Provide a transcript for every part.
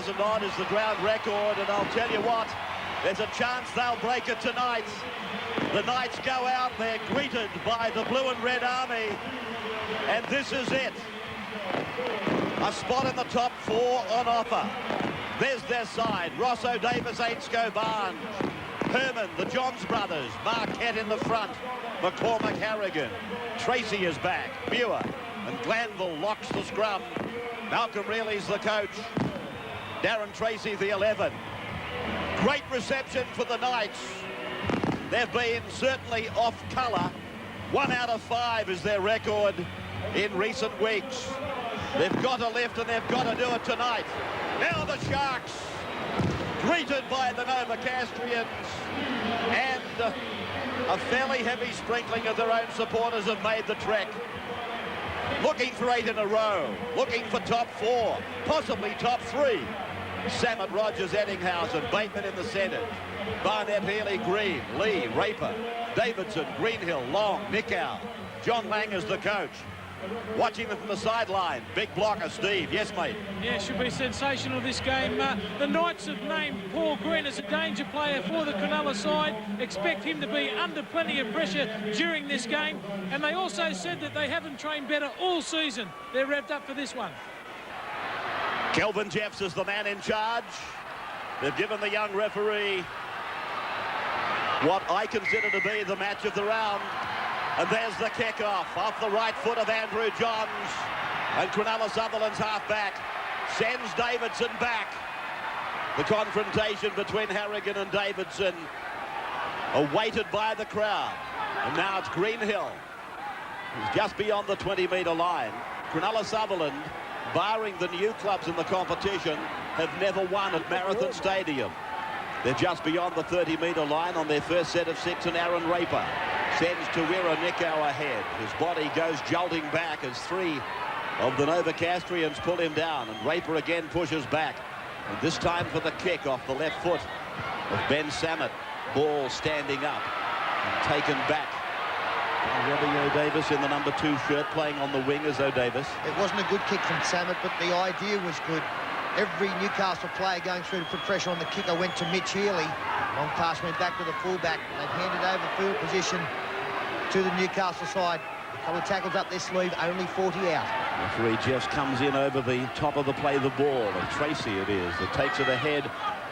1,000 odd is the ground record, and I'll tell you what, there's a chance they'll break it tonight. The Knights go out, they're greeted by the blue and red army, and this is it. A spot in the top 4 on offer. There's their side. Rosso, Davis, Ainscough, Barnes, Herman, the Johns brothers, Marquette in the front, McCormack, Harrigan, Tracy is back, Muir, and Glanville locks the scrum. Malcolm Reilly's the coach. Darren Tracy, the 11. Great reception for the Knights. They've been certainly off colour. 1 out of 5 is their record in recent weeks. They've got to lift, and they've got to do it tonight. Now the Sharks, greeted by the Novocastrians, and a fairly heavy sprinkling of their own supporters have made the trek. Looking for 8 in a row, looking for top 4, possibly top 3. Samet, Rogers, Eddinghausen, Bateman in the centre. Barnett, Healy, Green, Lee, Raper, Davidson, Greenhill, Long, Nickow. John Lang is the coach. Watching them from the sideline. Big blocker, Steve. Yes, mate. Yeah, it should be sensational, this game. The Knights have named Paul Green as a danger player for the Cronulla side. Expect him to be under plenty of pressure during this game. And they also said that they haven't trained better all season. They're revved up for this one. Kelvin Jeffs is the man in charge. They've given the young referee what I consider to be the match of the round. And there's the kick-off off the right foot of Andrew Johns. And Cronulla Sutherland's half-back sends Davidson back. The confrontation between Harrigan and Davidson awaited by the crowd. And now it's Greenhill, who's just beyond the 20-metre line. Cronulla Sutherland, barring the new clubs in the competition, have never won at Marathon Stadium. They're just beyond the 30-metre line on their first set of 6, and Aaron Raper sends Tawira Nickow ahead. His body goes jolting back as 3 of the Novocastrians pull him down, and Raper again pushes back. And this time for the kick off the left foot of Ben Samet. Ball standing up and taken back. Robbie O'Davis in the number 2 shirt, playing on the wing as O'Davis. It wasn't a good kick from Samet, but the idea was good. Every Newcastle player going through to put pressure on the kicker went to Mitch Healy. Long pass went back to the fullback. They've handed over field position to the Newcastle side. A couple of tackles up their sleeve, only 40 out. Referee Jeffs comes in over the top of the play, the ball, and Tracy it is that takes it ahead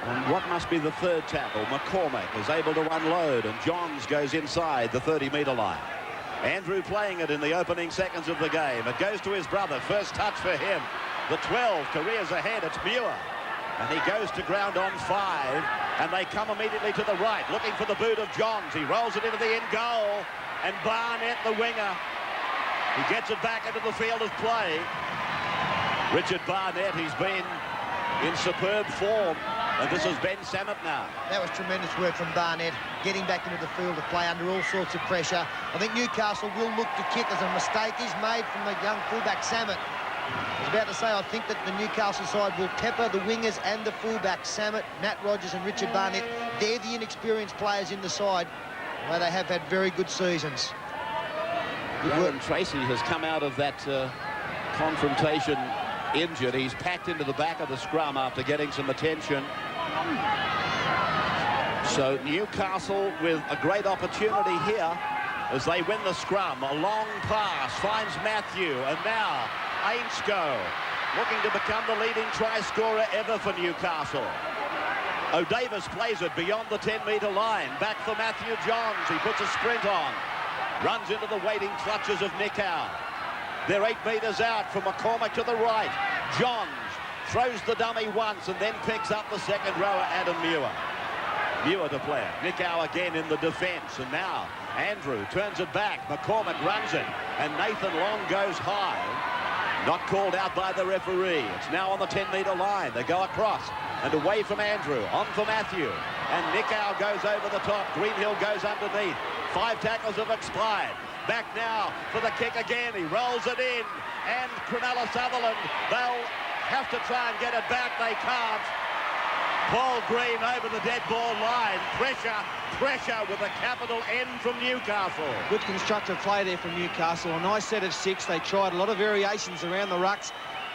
on what must be the 3rd tackle. McCormack is able to unload, and Johns goes inside the 30-metre line. Andrew playing it in the opening seconds of the game. It goes to his brother. First touch for him. The 12 careers ahead. It's Muir. And he goes to ground on 5. And they come immediately to the right, looking for the boot of Johns. He rolls it into the in goal. And Barnett, the winger, he gets it back into the field of play. Richard Barnett, he's been in superb form. And this is Ben Samet now. That was tremendous work from Barnett, getting back into the field of play under all sorts of pressure. I think Newcastle will look to kick as a mistake is made from the young fullback Samet. I was about to say, I think that the Newcastle side will pepper the wingers and the fullbacks, Samet, Nat Rogers and Richard Barnett. They're the inexperienced players in the side, where they have had very good seasons. Darren Tracy has come out of that confrontation injured. He's packed into the back of the scrum after getting some attention. So Newcastle with a great opportunity here as they win the scrum. A long pass finds Matthew, and now Ainscough looking to become the leading try scorer ever for Newcastle. O'Davis plays it beyond the 10-metre line. Back for Matthew Johns. He puts a sprint on. Runs into the waiting clutches of Nickow. They're 8 metres out from McCormack to the right. Johns throws the dummy once and then picks up the second rower, Adam Muir. Muir to play it. Nickow again in the defence. And now Andrew turns it back. McCormack runs it. And Nathan Long goes high. Not called out by the referee. It's now on the 10-metre line. They go across and away from Andrew. On for Matthew. And Nickow goes over the top. Greenhill goes underneath. 5 tackles have expired. Back now for the kick again. He rolls it in. And Cronulla Sutherland, they'll have to try and get it back. They can't. Paul Green over the dead ball line. Pressure with a capital N from Newcastle. Good constructive play there from Newcastle. A nice set of 6. They tried a lot of variations around the rucks,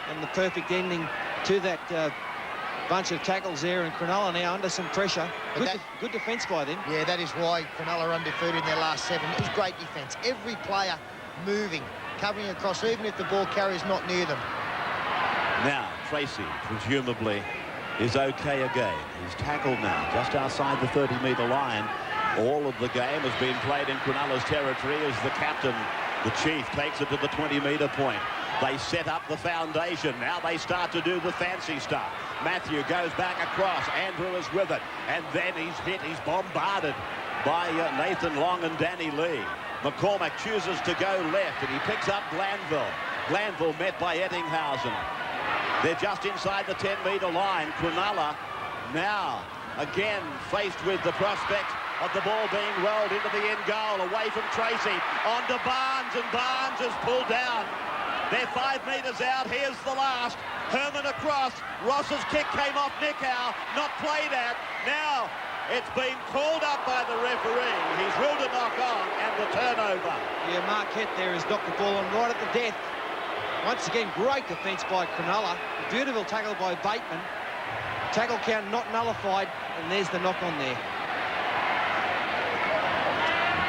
and the perfect ending to that bunch of tackles there, and Cronulla now under some pressure. Good defence by them. Yeah, that is why Cronulla are undefeated in their last 7. It was great defence. Every player moving, covering across, even if the ball carrier's not near them. Now, Tracy, presumably, is okay again. He's tackled now, just outside the 30-metre line. All of the game has been played in Cronulla's territory as the captain, the chief, takes it to the 20-metre point. They set up the foundation. Now they start to do the fancy stuff. Matthew goes back across. Andrew is with it. And then he's hit. He's bombarded by Nathan Long and Danny Lee. McCormack chooses to go left, and he picks up Glanville. Glanville met by Ettinghausen. They're just inside the 10-metre line. Cronulla now again faced with the prospect of the ball being rolled into the end goal, away from Tracy, on to Barnes, and Barnes is pulled down. They're 5 metres out. Here's the last. Herman across. Ross's kick came off Nickau, not played at. Now it's been called up by the referee. He's ruled a knock on and the turnover. Yeah, Marquette there has knocked the ball on right at the death. Once again, great defence by Cronulla. Beautiful tackle by Bateman. Tackle count not nullified, and there's the knock on there.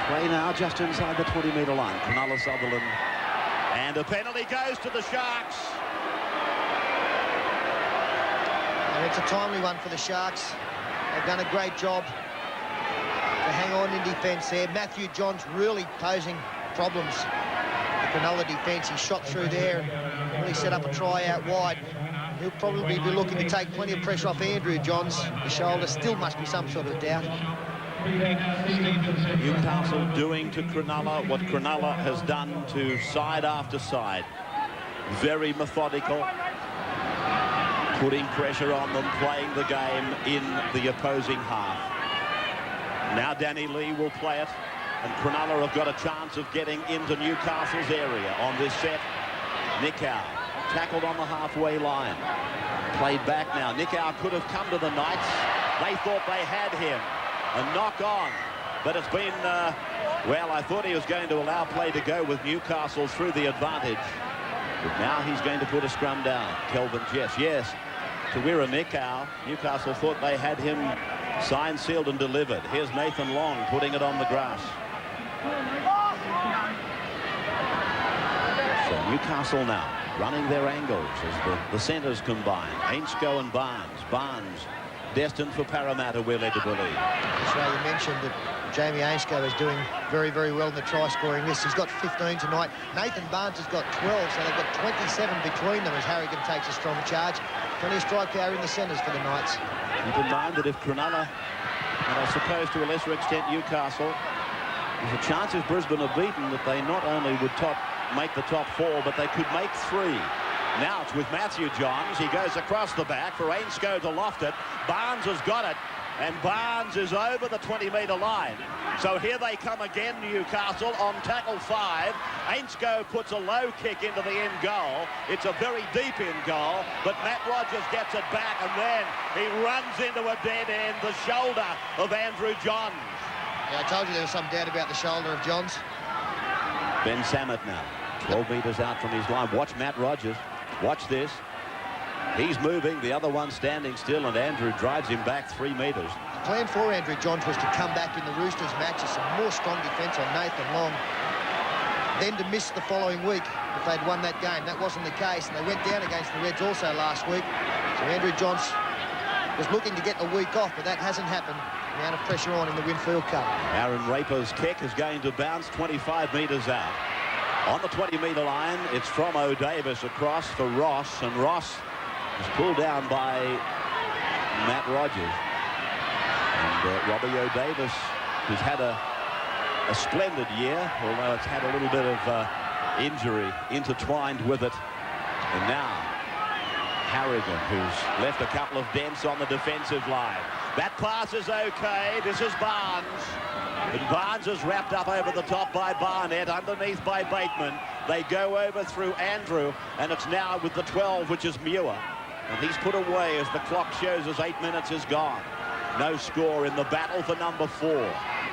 Play now just inside the 20-metre line. Cronulla Sutherland. And a penalty goes to the Sharks. And it's a timely one for the Sharks. They've done a great job to hang on in defence there. Matthew Johns really posing problems. The Cronulla defence, he shot through there and really set up a try out wide. He'll probably be looking to take plenty of pressure off Andrew Johns. The shoulder still must be some sort of doubt. Newcastle doing to Cronulla what Cronulla has done to side after side. Very methodical, putting pressure on them, playing the game in the opposing half. Now Danny Lee will play it, and Cronulla have got a chance of getting into Newcastle's area on this set. Nickau tackled on the halfway line. Played back now. Nickau could have come to the Knights. They thought they had him. A knock on, but it's been, well, I thought he was going to allow play to go with Newcastle through the advantage. But now he's going to put a scrum down. Kelvin Jess, yes, to Wira Nickau. Newcastle thought they had him signed, sealed and delivered. Here's Nathan Long putting it on the grass. So Newcastle now running their angles as the centres combine. Ainsko and Barnes. Barnes destined for Parramatta, we're led to believe. That's right, you mentioned that Jamie Ainsko is doing very, very well in the try-scoring list. He's got 15 tonight. Nathan Barnes has got 12, so they've got 27 between them as Harrigan takes a strong charge. Plenty of strike power in the centres for the Knights. Keep in mind that if Cronulla, and I suppose to a lesser extent Newcastle, there's a chance if Brisbane are beaten that they not only would make the top 4, but they could make 3. Now it's with Matthew Johns. He goes across the back for Ainsko to loft it. Barnes has got it, and Barnes is over the 20-metre line. So here they come again, Newcastle, on tackle 5. Ainsko puts a low kick into the end goal. It's a very deep end goal, but Matt Rogers gets it back, and then he runs into a dead end, the shoulder of Andrew Johns. Yeah, I told you there was some doubt about the shoulder of Johns. Ben Samet now, 12 metres out from his line. Watch Matt Rogers. Watch this. He's moving, the other one standing still, and Andrew drives him back 3 metres. The plan for Andrew Johns was to come back in the Roosters matches, some more strong defence on Nathan Long, then to miss the following week if they'd won that game. That wasn't the case, and they went down against the Reds also last week. So Andrew Johns was looking to get the week off, but that hasn't happened. The amount of pressure on in the Winfield Cup. Aaron Raper's kick is going to bounce 25 metres out. On the 20-metre line, it's from O'Davis across for Ross, and Ross is pulled down by Matt Rogers. And Robbie O'Davis, who's had a splendid year, although it's had a little bit of injury intertwined with it. And now Harrigan, who's left a couple of dents on the defensive line. That pass is okay. This is Barnes. And Barnes is wrapped up over the top by Barnett, underneath by Bateman. They go over through Andrew, and it's now with the 12, which is Muir. And he's put away as the clock shows us 8 minutes is gone. No score in the battle for number 4.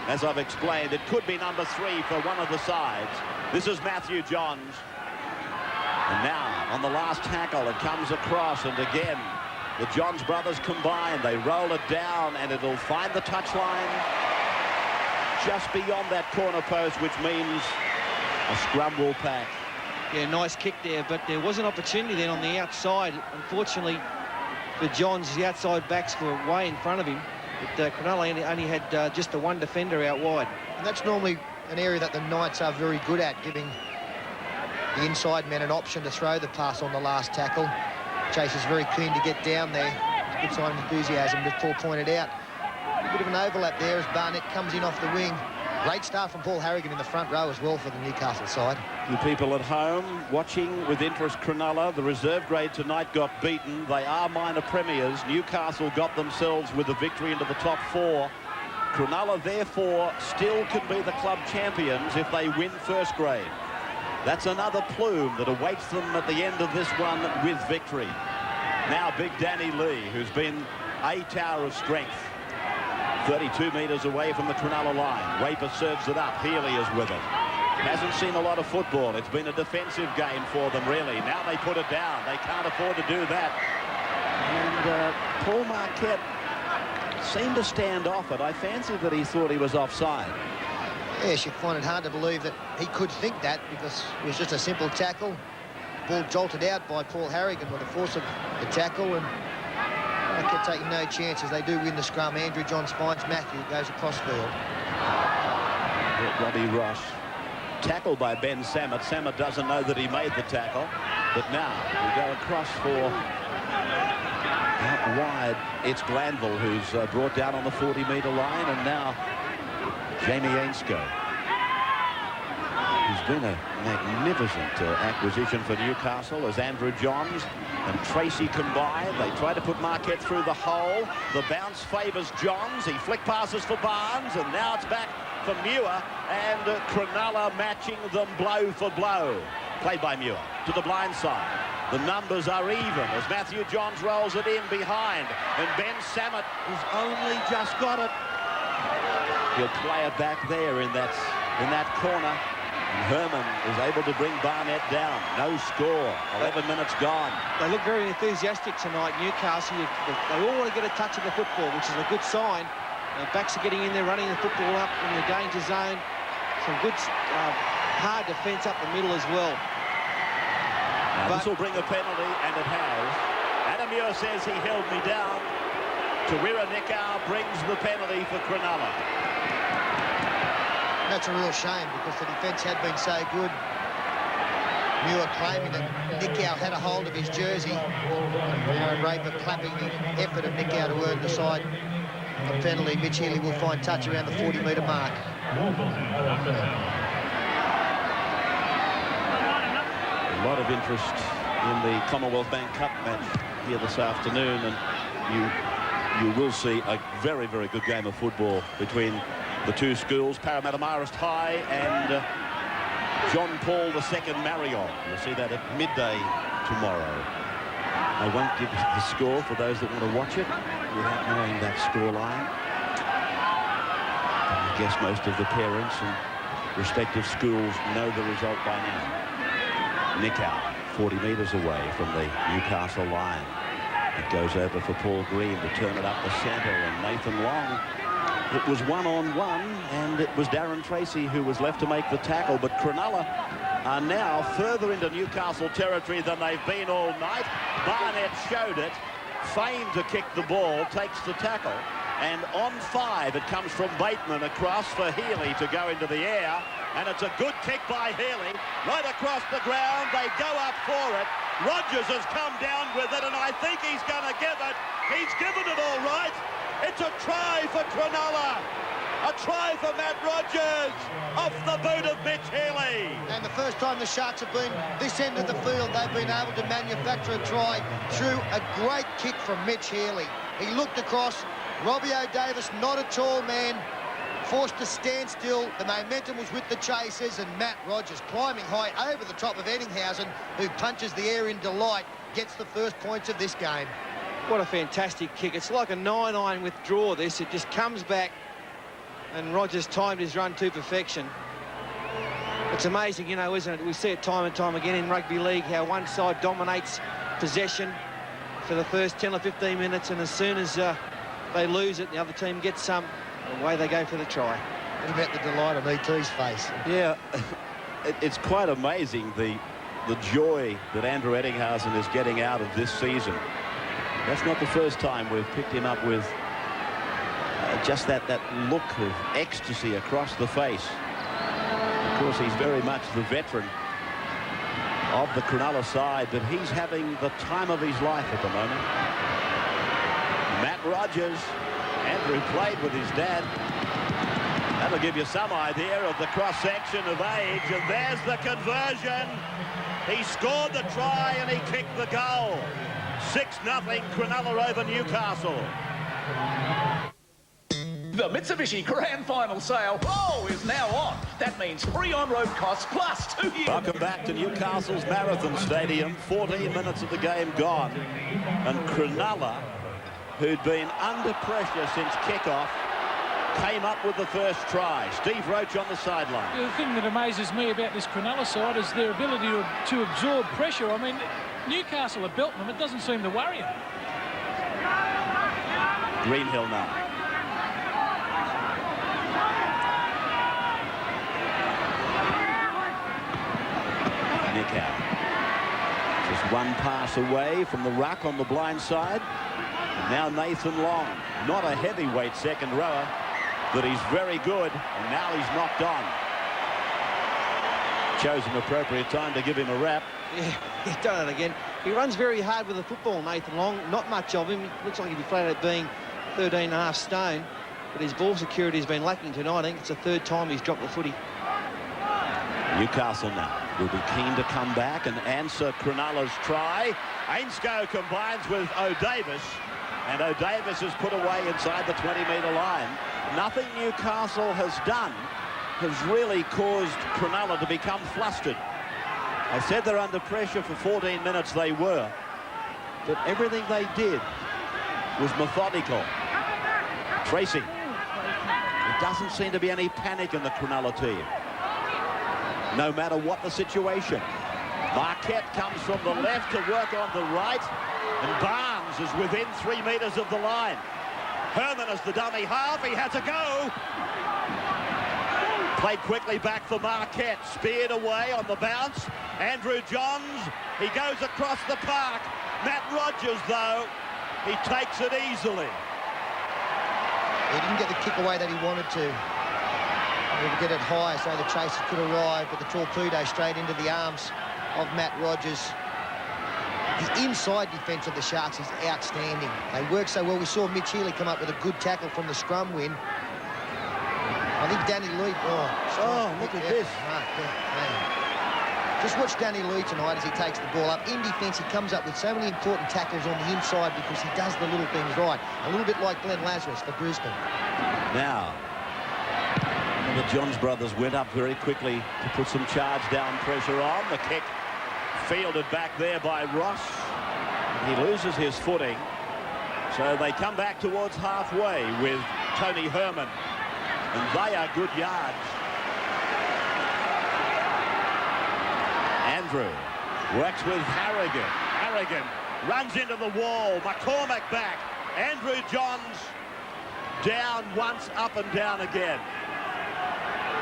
As I've explained, it could be number 3 for one of the sides. This is Matthew Johns. And now, on the last tackle, it comes across, and again, The Johns brothers combine. They roll it down, and it'll find the touchline just beyond that corner post, which means a scrum will pack. Yeah, nice kick there, but there was an opportunity then on the outside. Unfortunately, for Johns, the outside backs were way in front of him. But Cronulla only had just the one defender out wide. And that's normally an area that the Knights are very good at, giving the inside men an option to throw the pass on the last tackle. Chase is very keen to get down there. Good sign of enthusiasm, as Paul pointed out. A bit of an overlap there as Barnett comes in off the wing. Great start from Paul Harrigan in the front row as well for the Newcastle side. You people at home watching with interest Cronulla. The reserve grade tonight got beaten. They are minor premiers. Newcastle got themselves with a victory into the top 4. Cronulla, therefore, still can be the club champions if they win first grade. That's another plume that awaits them at the end of this one with victory. Now Big Danny Lee, who's been a tower of strength, 32 metres away from the Cronulla line. Raper serves it up. Healy is with it. Hasn't seen a lot of football. It's been a defensive game for them, really. Now they put it down. They can't afford to do that. And Paul Marquette seemed to stand off it. I fancied that he thought he was offside. Yes, you find it hard to believe that he could think that, because it was just a simple tackle. Ball jolted out by Paul Harrigan with the force of the tackle, and Marquette taking no chances. They do win the scrum. Andrew Johns finds Matthew, goes across field. Robbie Ross tackled by Ben Samet. Samet doesn't know that he made the tackle, but now we go across for out wide. It's Glanville who's brought down on the 40-metre line, and now Jamie Ainsko, who's been a magnificent acquisition for Newcastle, as Andrew Johns and Tracy combine. They try to put Marquette through the hole. The bounce favours Johns. He flick passes for Barnes, and now it's back for Muir, and Cronulla matching them blow for blow. Played by Muir to the blind side. The numbers are even as Matthew Johns rolls it in behind, and Ben Samet has only just got it. He'll play it back there in that corner. And Herman is able to bring Barnett down. No score. 11 minutes gone. They look very enthusiastic tonight, Newcastle. They all want to get a touch of the football, which is a good sign. Backs are getting in there, running the football up in the danger zone. Some good hard defence up the middle as well. Now this will bring a penalty, and it has. Adam Muir says he held me down. Tawira Nikau brings the penalty for Cronulla. That's a real shame, because the defence had been so good. Muir claiming that Nikau had a hold of his jersey. Aaron Raper clapping the effort of Nikau to earn the side a penalty. Mitch Healy will find touch around the 40-metre mark. A lot of interest in the Commonwealth Bank Cup match here this afternoon, and you will see a very, very good game of football between the two schools, Parramatta Marist High and John Paul II Marion. You'll see that at midday tomorrow. I won't give the score for those that want to watch it without knowing that scoreline. I guess most of the parents and respective schools know the result by now. Nikau, 40 metres away from the Newcastle line. It goes over for Paul Green to turn it up the centre, and Nathan Long. It was one-on-one, and it was Darren Tracy who was left to make the tackle. But Cronulla are now further into Newcastle territory than they've been all night. Barnett showed it, feigned to kick the ball, takes the tackle, and on 5 it comes from Bateman across for Healy to go into the air, and it's a good kick by Healy right across the ground. They go up for it. Rogers has come down with it, and I think he's going to give it. He's given it all right. It's a try for Cronulla. A try for Matt Rogers off the boot of Mitch Healy. And the first time the Sharks have been this end of the field, they've been able to manufacture a try through a great kick from Mitch Healy. He looked across. Robbie O'Davis, not a tall man, forced to stand still. The momentum was with the chasers, and Matt Rogers climbing high over the top of Eddinghausen, who punches the air in delight, gets the first points of this game. What a fantastic kick. It's like a 9-iron withdraw, this. It just comes back, and Rogers timed his run to perfection. It's amazing, you know, isn't it? We see it time and time again in rugby league, how one side dominates possession, for the first 10 or 15 minutes, and as soon as they lose it, the other team gets some, away they go for the try. What about the delight on E.T.'s face? Yeah, it's quite amazing the joy that Andrew Eddinghausen is getting out of this season. That's not the first time we've picked him up with just that look of ecstasy across the face. Of course, he's very much the veteran of the Cronulla side, but he's having the time of his life at the moment. Matt Rogers, Andrew played with his dad. That'll give you some idea of the cross-section of age, and there's the conversion. He scored the try and he kicked the goal. 6-0 Cronulla over Newcastle. The Mitsubishi Grand Final sale is now on. That means free on-road costs plus 2 years. Welcome back to Newcastle's Marathon Stadium. 14 minutes of the game gone. And Cronulla, who'd been under pressure since kickoff, came up with the first try. Steve Roach on the sideline. The thing that amazes me about this Cronulla side is their ability to absorb pressure. I mean, Newcastle are belting them. It doesn't seem to worry them. Greenhill now. Nick out. Just one pass away from the ruck on the blind side. And now Nathan Long, not a heavyweight second rower, but he's very good, and now he's knocked on. Chose an appropriate time to give him a rap. Yeah, he's done it again. He runs very hard with the football, Nathan Long. Not much of him. Looks like he'd be flat out being 13.5 stone, but his ball security has been lacking tonight. I think it's the third time he's dropped the footy. Newcastle now will be keen to come back and answer Cronulla's try. Ainscough combines with O'Davis, and O'Davis is put away inside the 20-metre line. Nothing Newcastle has done has really caused Cronulla to become flustered. I said they're under pressure for 14 minutes. They were. But everything they did was methodical. Tracy. There doesn't seem to be any panic in the Cronulla team, no matter what the situation. Marquette comes from the left to work on the right, and Barnes is within 3 metres of the line. Herman is the dummy half. He has a go. Played quickly back for Marquette. Speared away on the bounce. Andrew Johns. He goes across the park. Matt Rogers, though, he takes it easily. He didn't get the kick away that he wanted to. He would get it high so the chasers could arrive, but the torpedo straight into the arms of Matt Rogers. The inside defence of the Sharks is outstanding. They work so well. We saw Mitch Healy come up with a good tackle from the scrum win. I think Danny Lee... look at this. Just watch Danny Lee tonight as he takes the ball up. In defence, he comes up with so many important tackles on the inside because he does the little things right. A little bit like Glenn Lazarus for Brisbane. Now, the Johns brothers went up very quickly to put some charge down pressure on. The kick fielded back there by Ross. He loses his footing. So they come back towards halfway with Tony Herman. And they are good yards. Andrew works with Harrigan. Harrigan runs into the wall. McCormack back. Andrew Johns down once, up and down again.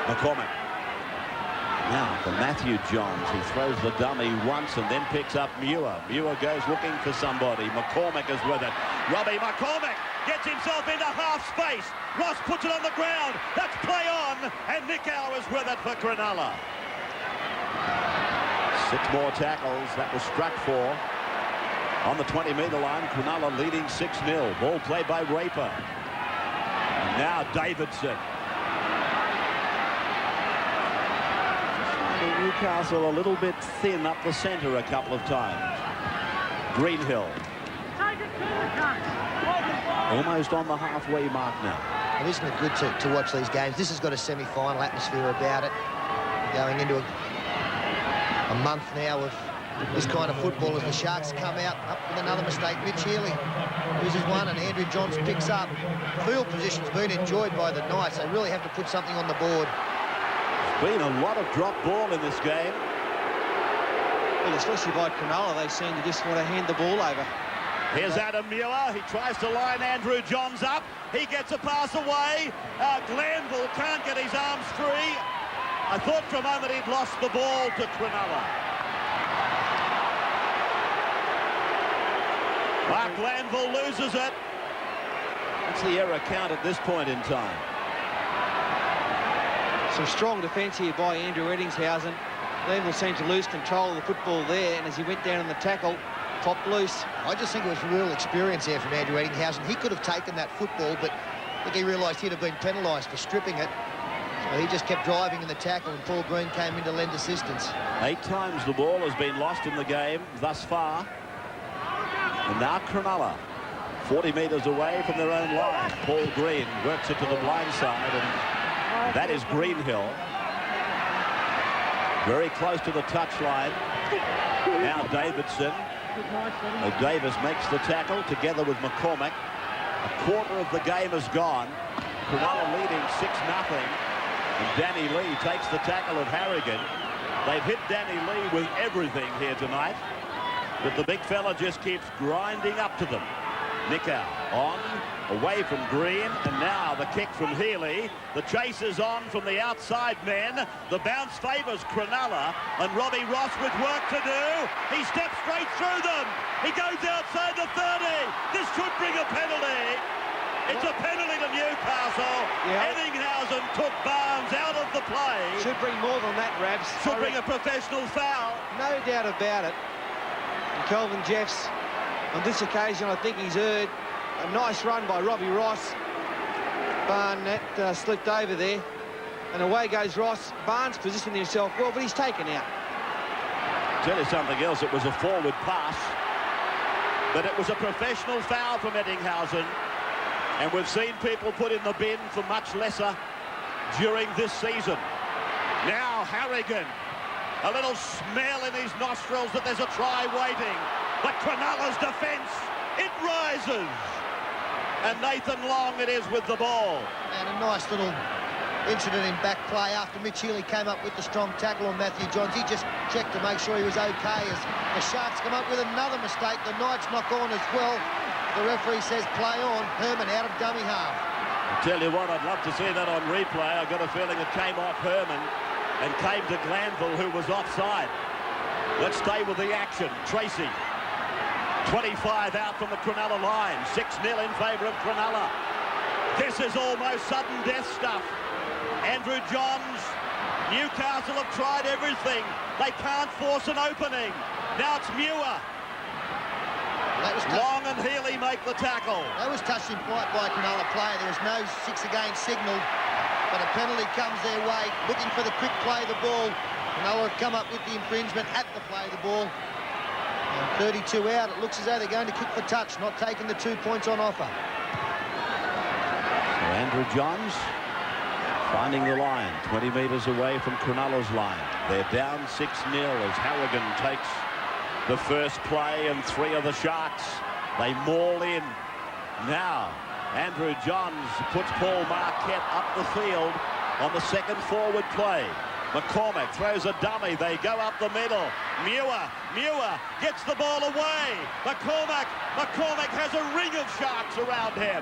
McCormack. Now for Matthew Johns. He throws the dummy once and then picks up Muir. Muir goes looking for somebody. McCormack is with it. Robbie McCormack gets himself into half space. Ross puts it on the ground. That's play on. And Nicow is with it for Cronulla. 6 more tackles. That was struck for. On the 20-metre line, Cronulla leading 6-0. Ball played by Raper. And now Davidson. Newcastle a little bit thin up the centre a couple of times. Greenhill. Almost on the halfway mark now. Well, isn't it good to watch these games? This has got a semi-final atmosphere about it. Going into a month now of this kind of football as the Sharks come out up with another mistake. Mitch Healy loses one and Andrew Johns picks up. Field position's been enjoyed by the Knights. They really have to put something on the board. Been a lot of drop ball in this game. Well, especially by Cronulla, they seem to just want to hand the ball over. Here's Adam Muir. He tries to line Andrew Johns up. He gets a pass away. Glanville can't get his arms free. I thought for a moment he'd lost the ball to Cronulla. Mark Glanville loses it. What's the error count at this point in time? Some strong defence here by Andrew Eddingshausen. Glanville seemed to lose control of the football there, and as he went down on the tackle, popped loose. I just think it was real experience there from Andrew Eddingshausen. He could have taken that football, but I think he realised he'd have been penalised for stripping it. So he just kept driving in the tackle, and Paul Green came in to lend assistance. 8 times the ball has been lost in the game thus far. And now Cronulla, 40 metres away from their own line. Paul Green works it to the blind side, and that is Greenhill. Very close to the touchline. Now Davidson. Davis makes the tackle together with McCormack. A quarter of the game is gone. Cronulla leading 6-0. And Danny Lee takes the tackle of Harrigan. They've hit Danny Lee with everything here tonight. But the big fella just keeps grinding up to them. Nickau on, away from Green, and now the kick from Healy. The chase is on from the outside men. The bounce favours Cronulla, and Robbie Ross with work to do. He steps straight through them. He goes outside the 30. This should bring a penalty. It's a penalty to Newcastle. Yeah. Eddinghausen took Barnes out of the play. Should bring more than that, Rabs. Should bring a professional foul. No doubt about it. And Kelvin Jeffs, on this occasion, I think he's earned a nice run by Robbie Ross. Barnett slipped over there, and away goes Ross. Barnes positioned himself well, but he's taken out. Tell you something else, it was a forward pass, but it was a professional foul from Eddinghausen, and we've seen people put in the bin for much lesser during this season. Now Harrigan, a little smell in his nostrils that there's a try waiting. But Cronulla's defence, it rises. And Nathan Long it is with the ball. And a nice little incident in back play after Mitch Healy came up with the strong tackle on Matthew Johns. He just checked to make sure he was okay as the Sharks come up with another mistake. The Knights knock on as well. The referee says play on. Herman out of dummy half. I tell you what, I'd love to see that on replay. I've got a feeling it came off Herman and came to Glanville, who was offside. Let's stay with the action. Tracy. 25 out from the Cronulla line. 6-0 in favour of Cronulla. This is almost sudden death stuff. Andrew Johns, Newcastle have tried everything. They can't force an opening. Now it's Muir. Long and Healy make the tackle. That was touched in flight by a Cronulla player. There was no 6 against signalled, but a penalty comes their way. Looking for the quick play of the ball. Cronulla have come up with the infringement at the play of the ball. And 32 out, it looks as though they're going to kick for touch, not taking the 2 points on offer. So Andrew Johns finding the line, 20 metres away from Cronulla's line. They're down 6-0 as Harrigan takes the first play, and 3 of the Sharks, they maul in. Now, Andrew Johns puts Paul Marquette up the field on the second forward play. McCormack throws a dummy. They go up the middle. Muir gets the ball away. McCormack has a ring of Sharks around him.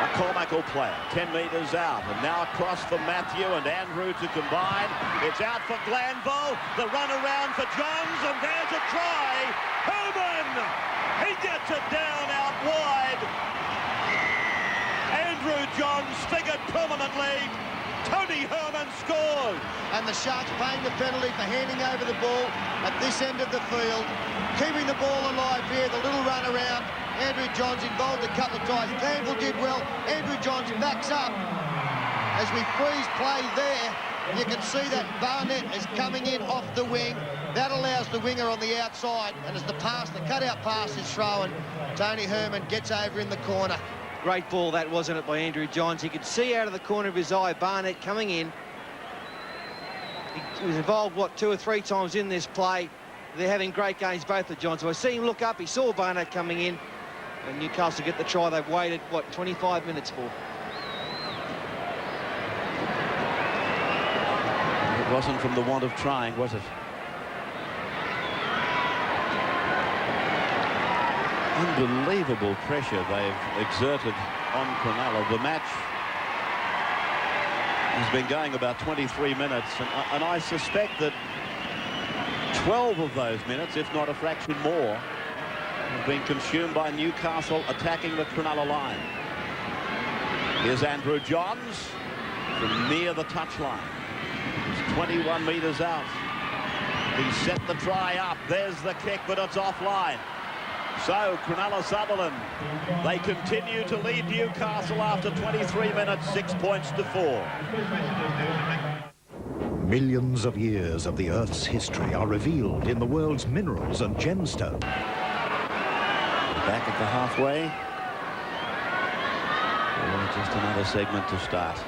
McCormack will play it 10 metres out, and now across for Matthew and Andrew to combine. It's out for Glanville. The run around for Johns, and there's a try. Herman! He gets it down out wide. Andrew Johns figured permanently. Tony Herman scores. And the Sharks paying the penalty for handing over the ball at this end of the field. Keeping the ball alive here, the little run around. Andrew Johns involved a couple of times. Glanville did well. Andrew Johns backs up. As we freeze play there, you can see that Barnett is coming in off the wing. That allows the winger on the outside. And as the cutout pass is thrown, Tony Herman gets over in the corner. Great ball that, wasn't it, by Andrew Johns. He could see out of the corner of his eye Barnett coming in. He was involved, 2 or 3 times in this play. They're having great games, both of Johns. So I see him look up. He saw Barnett coming in. And Newcastle get the try they've waited, 25 minutes for. It wasn't from the want of trying, was it? Unbelievable pressure they've exerted on Cronulla. The match has been going about 23 minutes, and I suspect that 12 of those minutes, if not a fraction more, have been consumed by Newcastle attacking the Cronulla line. Here's Andrew Johns from near the touchline. He's 21 metres out. He set the try up. There's the kick, but it's offline. So Cronulla Sutherland, they continue to lead Newcastle after 23 minutes, 6 points to 4. Millions of years of the Earth's history are revealed in the world's minerals and gemstones. Back at the halfway. Oh, just another segment to start.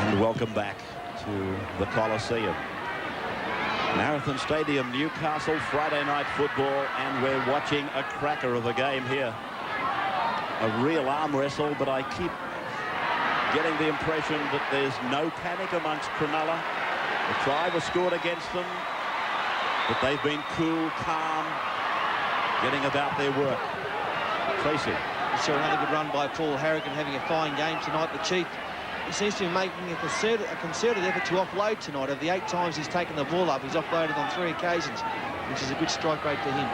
And welcome back to the Coliseum. Marathon Stadium, Newcastle, Friday night football, and we're watching a cracker of a game here. A real arm wrestle, but I keep getting the impression that there's no panic amongst Cronulla. The try was scored against them, but they've been cool, calm, getting about their work. Tracy. We saw another good run by Paul Harrigan, having a fine game tonight. The Chief, he seems to be making a concerted effort to offload tonight. Of the 8 times he's taken the ball up, he's offloaded on 3 occasions, which is a good strike rate for him.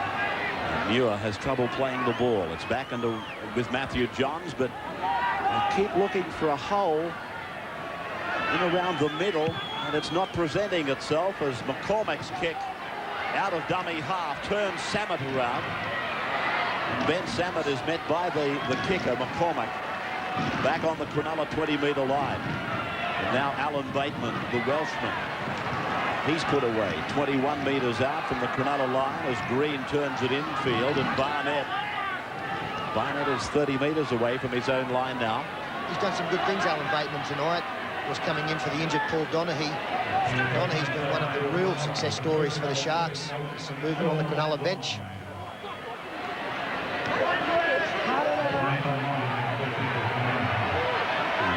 Muir has trouble playing the ball. It's back into with Matthew Johns, but they keep looking for a hole in around the middle, and it's not presenting itself as McCormack's kick out of dummy half turns Samet around. And Ben Samet is met by the kicker, McCormack, back on the Cronulla 20-metre line. And now Alan Bateman, the Welshman, he's put away 21 metres out from the Cronulla line as Green turns it infield, and Barnett is 30 metres away from his own line now. He's done some good things, Alan Bateman, tonight. Was coming in for the injured Paul Donaghy. Donaghy's been one of the real success stories for the Sharks. Some movement on the Cronulla bench.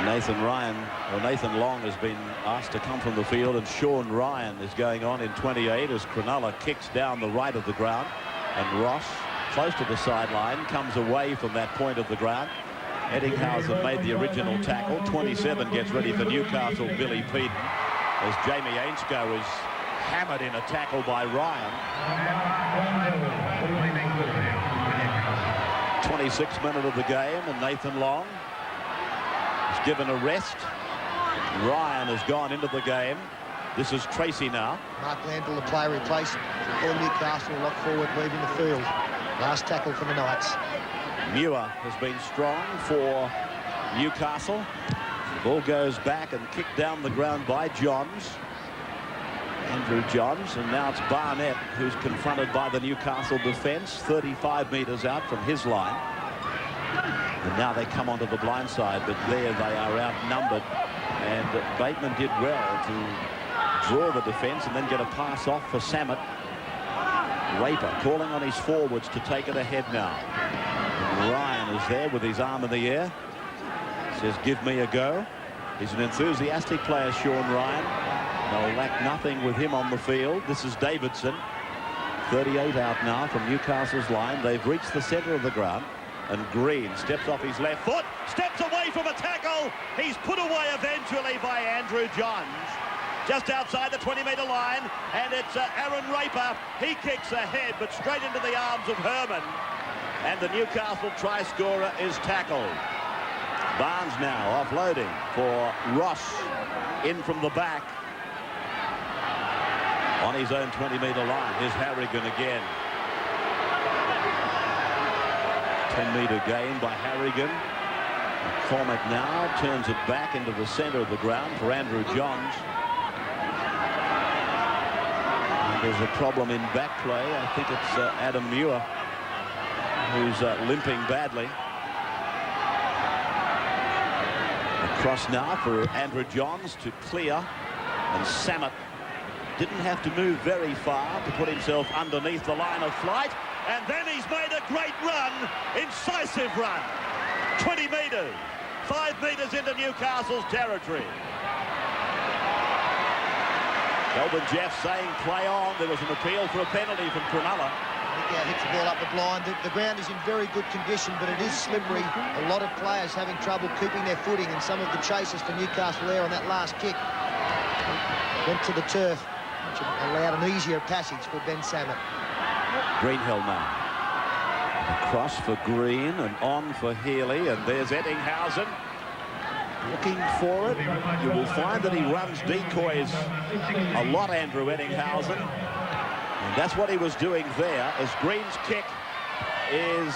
Nathan Long has been asked to come from the field, and Sean Ryan is going on in 28 as Cronulla kicks down the right of the ground, and Ross, close to the sideline, comes away from that point of the ground. Eddinghausen made the original tackle. 27 gets ready for Newcastle, Billy Peden, as Jamie Ainsko is hammered in a tackle by Ryan. 26th minute of the game, and Nathan Long is given a rest. Ryan has gone into the game. This is Tracy now. Mark Landell, the player replaced for Newcastle, lock forward, leaving the field. Last tackle for the Knights. Muir has been strong for Newcastle. The ball goes back and kicked down the ground by Johns. Andrew Johns, and now it's Barnett who's confronted by the Newcastle defence, 35 metres out from his line. And now they come onto the blind side, but there they are outnumbered. And Bateman did well to draw the defence and then get a pass off for Samet. Raper calling on his forwards to take it ahead now. And Ryan is there with his arm in the air. Says, give me a go. He's an enthusiastic player, Sean Ryan. They'll lack nothing with him on the field. This is Davidson. 38 out now from Newcastle's line. They've reached the centre of the ground. And Green steps off his left foot, steps away from a tackle. He's put away eventually by Andrew Johns. Just outside the 20-metre line, and it's Aaron Raper. He kicks ahead, but straight into the arms of Herman. And the Newcastle try scorer is tackled. Barnes now offloading for Ross in from the back. On his own 20-metre line, here's Harrigan again. 10-metre gain by Harrigan. McCormack now turns it back into the centre of the ground for Andrew Johns. And there's a problem in back play. I think it's Adam Muir who's limping badly. Across now for Andrew Johns to clear, and Samet didn't have to move very far to put himself underneath the line of flight. And then he's made a great run, incisive run. 20 metres, 5 metres into Newcastle's territory. Melbourne Jeff saying play on. There was an appeal for a penalty from Cronulla. Yeah, hits the ball up the blind. The ground is in very good condition, but it is slippery. A lot of players having trouble keeping their footing, and some of the chasers for Newcastle there on that last kick went to the turf, which allowed an easier passage for Ben Samet. Greenhill now. Across for Green and on for Healy, and there's Ettinghausen looking for it. You will find that he runs decoys a lot, Andrew Ettinghausen. And that's what he was doing there, as Green's kick is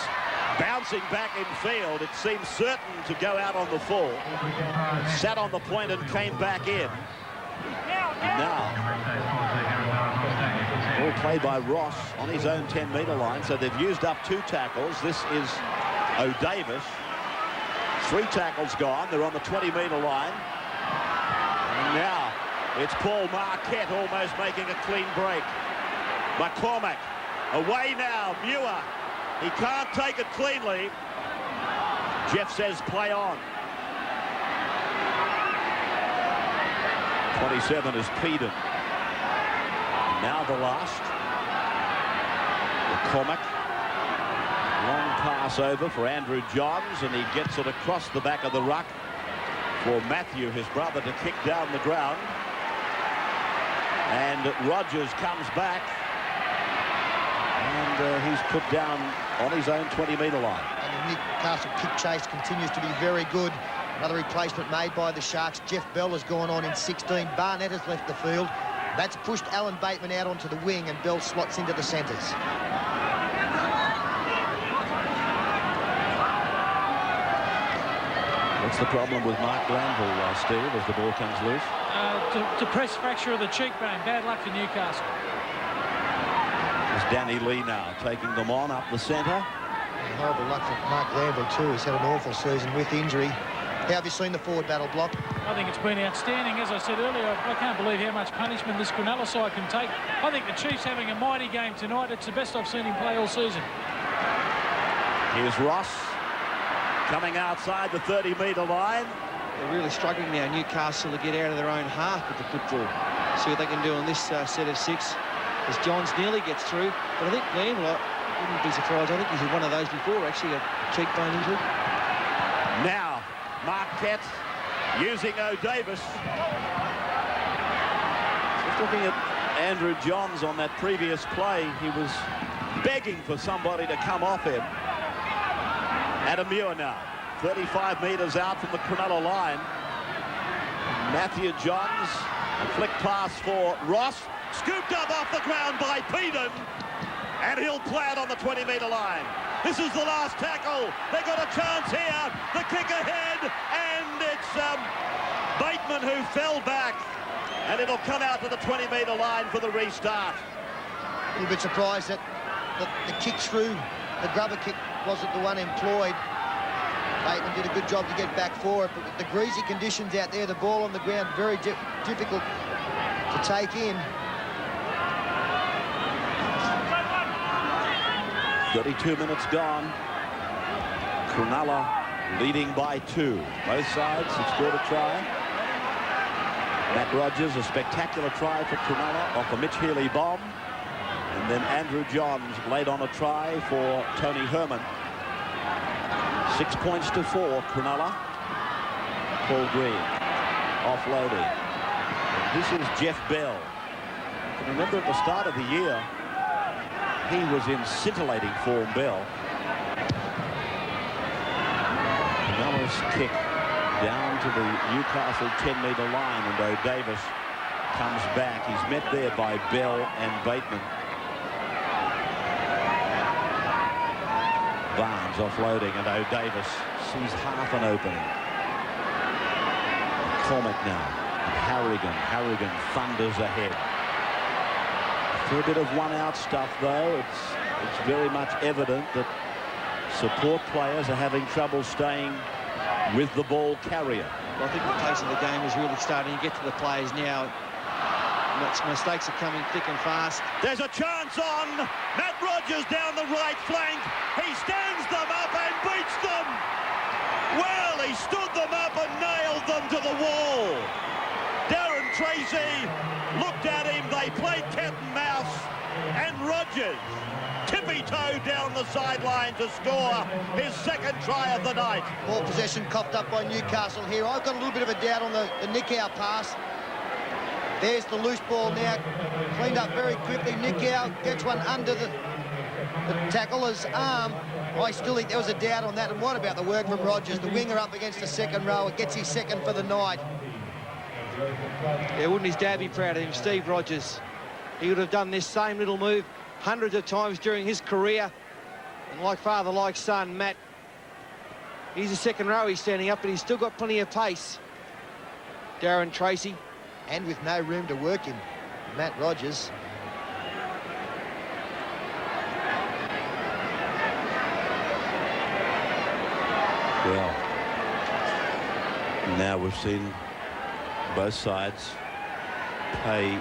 bouncing back in field. It seemed certain to go out on the full. It sat on the point and came back in. Now, all played by Ross on his own 10-metre line, so they've used up 2 tackles. This is O'Davis. 3 tackles gone. They're on the 20-metre line. And now it's Paul Marquette almost making a clean break. McCormack away now. Muir, he can't take it cleanly. Jeff says play on. 27 is Peden. Now the last. McCormack. Long pass over for Andrew Johns, and he gets it across the back of the ruck for Matthew, his brother, to kick down the ground. And Rogers comes back. And he's put down on his own 20-metre line. And the Newcastle kick chase continues to be very good. Another replacement made by the Sharks. Jeff Bell has gone on in 16. Barnett has left the field. That's pushed Alan Bateman out onto the wing, and Bell slots into the centres. What's the problem with Mark Glanville, Steve, as the ball comes loose? Depressed fracture of the cheekbone. Bad luck for Newcastle. It's Danny Lee now taking them on up the centre. Horrible luck for Mark Glanville too. He's had an awful season with injury. How have you seen the forward battle, Block? I think it's been outstanding. As I said earlier, I can't believe how much punishment this Cronulla side can take. I think the Chiefs having a mighty game tonight. It's the best I've seen him play all season. Here's Ross coming outside the 30-metre line. They're really struggling now, Newcastle, to get out of their own half with the football. See what they can do on this set of 6. As Johns nearly gets through. But I think Glenville, I wouldn't be surprised. I think he's had one of those before, actually, a cheekbone injury. Now, Marquette using O'Davis. Just looking at Andrew Johns on that previous play, he was begging for somebody to come off him. Adam Muir now, 35 metres out from the Cronulla line. Matthew Johns, a flick pass for Ross, scooped up off the ground by Peden, and he'll play it on the 20-metre line. This is the last tackle. They got a chance here. The kick ahead, and it's Bateman who fell back, and it'll come out to the 20-metre line for the restart. A little bit surprised that the kick through, the grubber kick wasn't the one employed. Bateman did a good job to get back for it, but with the greasy conditions out there, the ball on the ground, very difficult to take in. 32 minutes gone. Cronulla leading by 2. Both sides have scored a try. Matt Rogers, a spectacular try for Cronulla off a Mitch Healy bomb. And then Andrew Johns laid on a try for Tony Herman. 6 points to 4, Cronulla. Paul Green offloading. And this is Jeff Bell. And remember at the start of the year, he was in scintillating form, Bell. Cronulla's kick down to the Newcastle 10-metre line, and O'Davis comes back. He's met there by Bell and Bateman. Barnes offloading, and O'Davis sees half an opening. McCormack now. Harrigan thunders ahead. A bit of one-out stuff, though. It's very much evident that support players are having trouble staying with the ball carrier. Well, I think the pace of the game is really starting to get to the players now. Mistakes are coming thick and fast. There's a chance on Matt Rogers down the right flank. He stands them up and beats them. Well, he stood them up and nailed them to the wall. Darren Tracy looked at him. They played cat and mouse, and Rogers tippy-toe down the sideline to score his second try of the night. Ball possession coughed up by Newcastle here. I've got a little bit of a doubt on the Nickau pass. There's the loose ball now, cleaned up very quickly. Nickau gets one under the tackler's arm. I still think there was a doubt on that. And what about the work from Rogers, the winger up against the second rower, gets his second for the night. Yeah, wouldn't his dad be proud of him, Steve Rogers? He would have done this same little move hundreds of times during his career. And like father, like son, Matt, he's a second row, he's standing up, but he's still got plenty of pace. Darren Tracy. And with no room to work in, Matt Rogers. Well, now we've seen both sides pay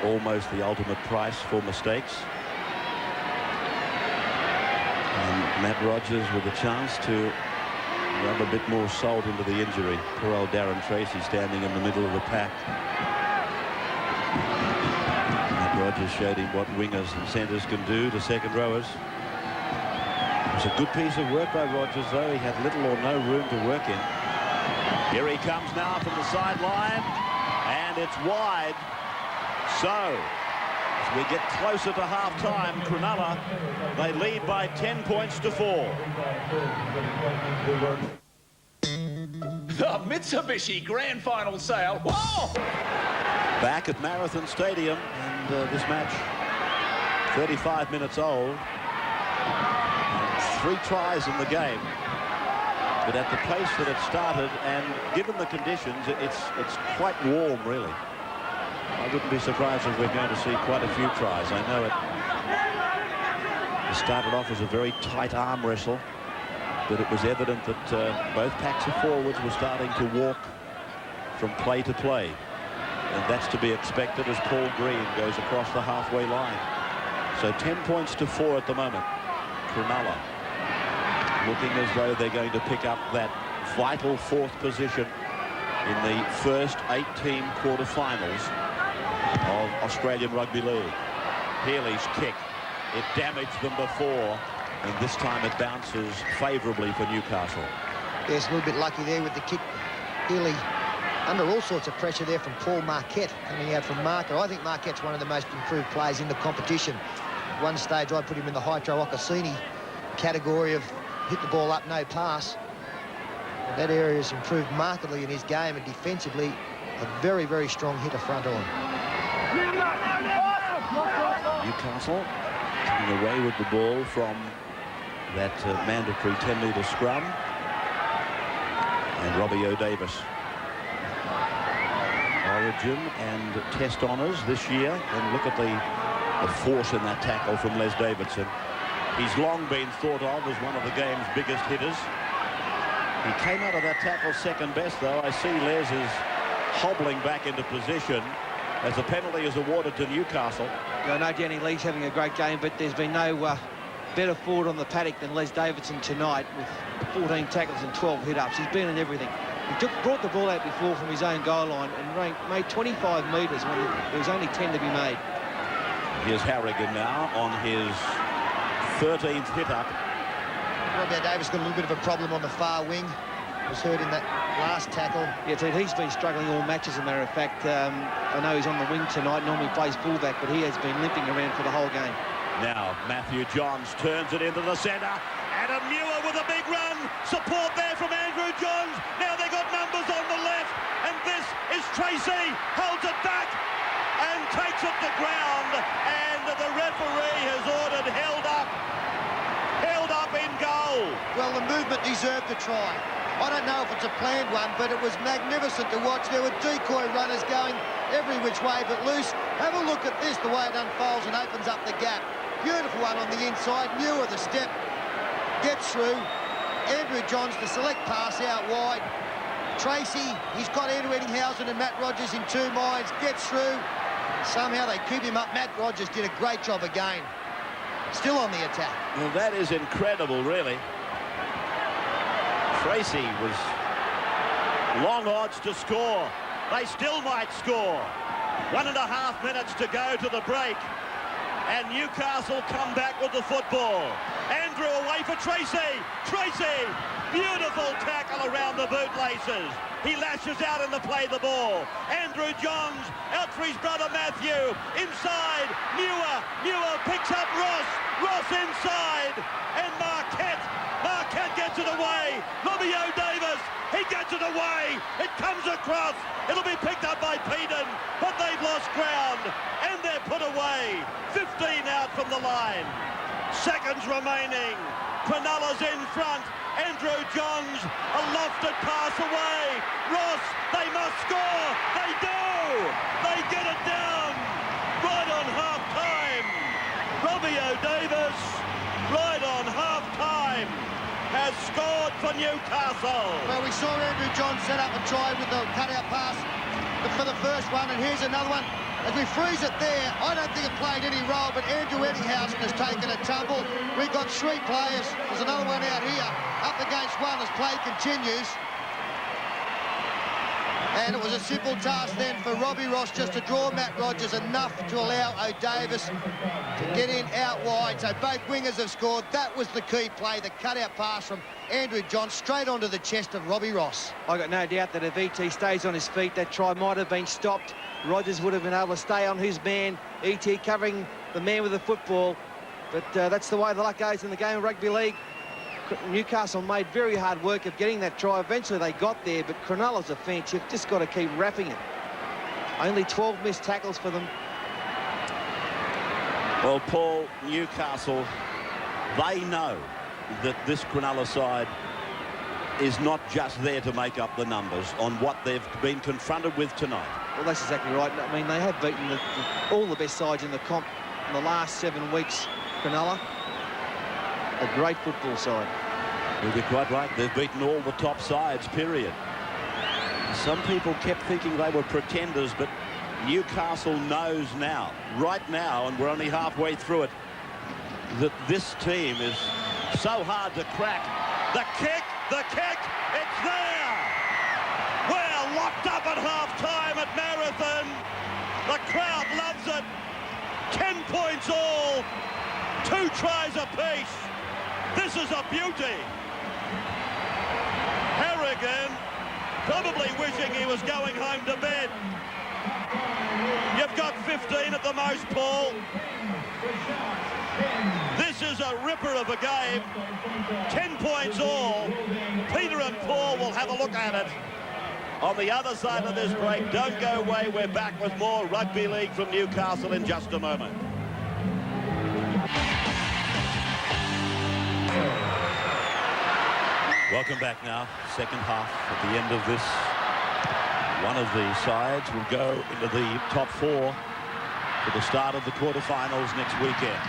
almost the ultimate price for mistakes. And Matt Rogers with a chance to rub a bit more salt into the injury. Poor old Darren Tracy standing in the middle of the pack. Matt Rogers showed him what wingers and centres can do to second rowers. It was a good piece of work by Rogers, though. He had little or no room to work in. Here he comes now from the sideline, and it's wide. So, as we get closer to half-time, Cronulla, they lead by 10 points to 4. The Mitsubishi Grand Final sale. Whoa! Back at Marathon Stadium, and this match 35 minutes old. And 3 tries in the game. But at the pace that it started, and given the conditions, it's quite warm, really. I wouldn't be surprised if we're going to see quite a few tries. I know it started off as a very tight arm wrestle, but it was evident that both packs of forwards were starting to walk from play to play. And that's to be expected as Paul Green goes across the halfway line. So 10 points to 4 at the moment. Cronulla looking as though they're going to pick up that vital 4th position in the first 8-team quarterfinals of Australian Rugby League. Healy's kick, it damaged them before, and this time it bounces favourably for Newcastle. Yes, a little bit lucky there with the kick. Healy under all sorts of pressure there from Paul Marquette coming out from Marker. I think Marquette's one of the most improved players in the competition. At one stage I put him in the Hydro Ocassini category of hit the ball up, no pass. And that area has improved markedly in his game, and defensively a very, very strong hitter front on. Newcastle taking away with the ball from that mandatory 10-metre scrum. And Robbie O'Davis. Origin and Test honours this year. And look at the force in that tackle from Les Davidson. He's long been thought of as one of the game's biggest hitters. He came out of that tackle second best, though. I see Les is hobbling back into position as a penalty is awarded to Newcastle. I know Danny Lee's having a great game, but there's been no better forward on the paddock than Les Davidson tonight with 14 tackles and 12 hit-ups. He's been in everything. He brought the ball out before from his own goal line and made 25 metres when there was only 10 to be made. Here's Harrigan now on his 13th hit-up. Robbie Davis got a little bit of a problem on the far wing. Was hurt in that last tackle. Yeah, Ted, he's been struggling all matches, as a matter of fact. I know he's on the wing tonight, normally plays fullback, but he has been limping around for the whole game. Now, Matthew Johns turns it into the centre. Adam Muir with a big run. Support there from Andrew Johns. Now they've got numbers on the left. And this is Tracy. Holds it back and takes it to ground. And the referee has ordered held up. Held up in goal. Well, the movement deserved a try. I don't know if it's a planned one, but it was magnificent to watch. There were decoy runners going every which way but loose. Have a look at this, the way it unfolds and opens up the gap. Beautiful one on the inside. Muir the step. Gets through. Andrew Johns, the select pass out wide. Tracy, he's got Andrew Eddinghausen and Matt Rogers in 2 minds. Gets through. Somehow they keep him up. Matt Rogers did a great job again. Still on the attack. Well, that is incredible, really. Tracy was long odds to score. They still might score. 1.5 minutes to go to the break. And Newcastle come back with the football. Andrew away for Tracy. Tracy, beautiful tackle around the bootlaces. He lashes out in the play the ball. Andrew Johns out for his brother Matthew. Inside, Newer picks up Ross. Ross inside. And Marquette gets it away. Robbie O'Davis, he gets it away. It comes across. It'll be picked up by Peden, but they've lost ground. And they're put away. 15 out from the line. Seconds remaining. Cronulla's in front. Andrew Johns, a lofted pass away. Ross, they must score. They do. They get it down. Right on half-time. Robbie O'Davis, right on half-time, has scored for Newcastle. Well, we saw Andrew Johns set up and try with the cut-out pass for the first one, and here's another one. As we freeze it there, I don't think it played any role, but Andrew Eddinghausen has taken a tumble. We've got 3 players. There's another one out here, up against one as play continues. And it was a simple task then for Robbie Ross just to draw Matt Rogers enough to allow O'Davis to get in out wide. So both wingers have scored. That was the key play, the cut-out pass from Andrew Johns straight onto the chest of Robbie Ross. I got no doubt that if E.T. stays on his feet, that try might have been stopped. Rogers would have been able to stay on his man, E.T. covering the man with the football. But that's the way the luck goes in the game of rugby league. Newcastle made very hard work of getting that try. Eventually they got there, but Cronulla's a fence. You've just got to keep wrapping it. Only 12 missed tackles for them. Well, Paul, Newcastle, they know that this Cronulla side is not just there to make up the numbers on what they've been confronted with tonight. Well, that's exactly right. I mean, they have beaten all the best sides in the comp in the last 7 weeks, Cronulla. A great football side. Well, you're quite right. They've beaten all the top sides, period. Some people kept thinking they were pretenders, but Newcastle knows now, right now, and we're only halfway through it, that this team is so hard to crack. The kick, it's there! We're locked up at half-time at Marathon. The crowd loves it. 10 points all, 2 tries apiece. This is a beauty. Harrigan probably wishing he was going home to bed. You've got 15 at the most, Paul. This is a ripper of a game. 10 points all. Peter and Paul will have a look at it. On the other side of this break, don't go away. We're back with more rugby league from Newcastle in just a moment. Welcome back now, second half. At the end of this, one of the sides will go into the top 4 for the start of the quarterfinals next weekend.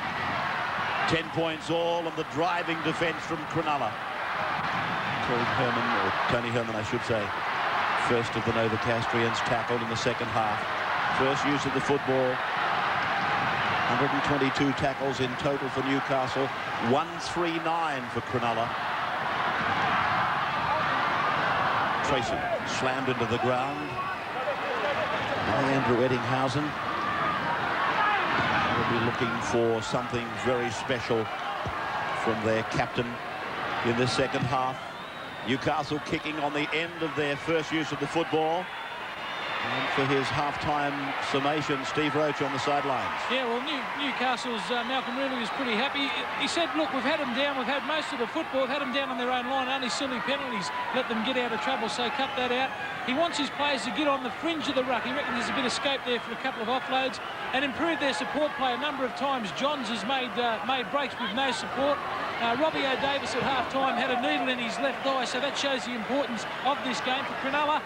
10 points all, and the driving defence from Cronulla. Tony Herman, I should say, first of the Novocastrians tackled in the second half. First use of the football. 122 tackles in total for Newcastle. 139 for Cronulla. Tracy slammed into the ground by Andrew Eddinghausen. Will be looking for something very special from their captain in the second half. Newcastle kicking on the end of their first use of the football. And for his half-time summation, Steve Roach on the sidelines. Yeah, well, Newcastle's Malcolm Reilly was pretty happy. He said, look, we've had them down. We've had most of the football. We've had them down on their own line. Only silly penalties let them get out of trouble, so cut that out. He wants his players to get on the fringe of the ruck. He reckons there's a bit of scope there for a couple of offloads and improve their support play. A number of times, Johns has made breaks with no support. Robbie O'Davis at half-time had a needle in his left eye, so that shows the importance of this game for Cronulla.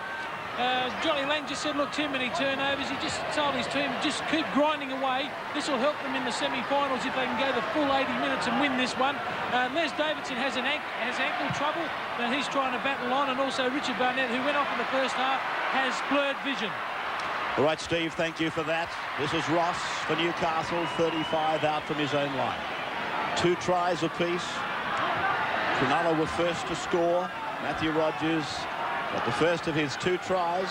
Johnny Lang just said, look, too many turnovers. He just told his team, just keep grinding away. This will help them in the semi-finals if they can go the full 80 minutes and win this one. Les Davidson has ankle trouble that he's trying to battle on, and also Richard Barnett, who went off in the first half, has blurred vision. All right, Steve, thank you for that. This is Ross for Newcastle, 35 out from his own line. 2 tries apiece. Cronulla were first to score. Matthew Rogers got the first of his 2 tries.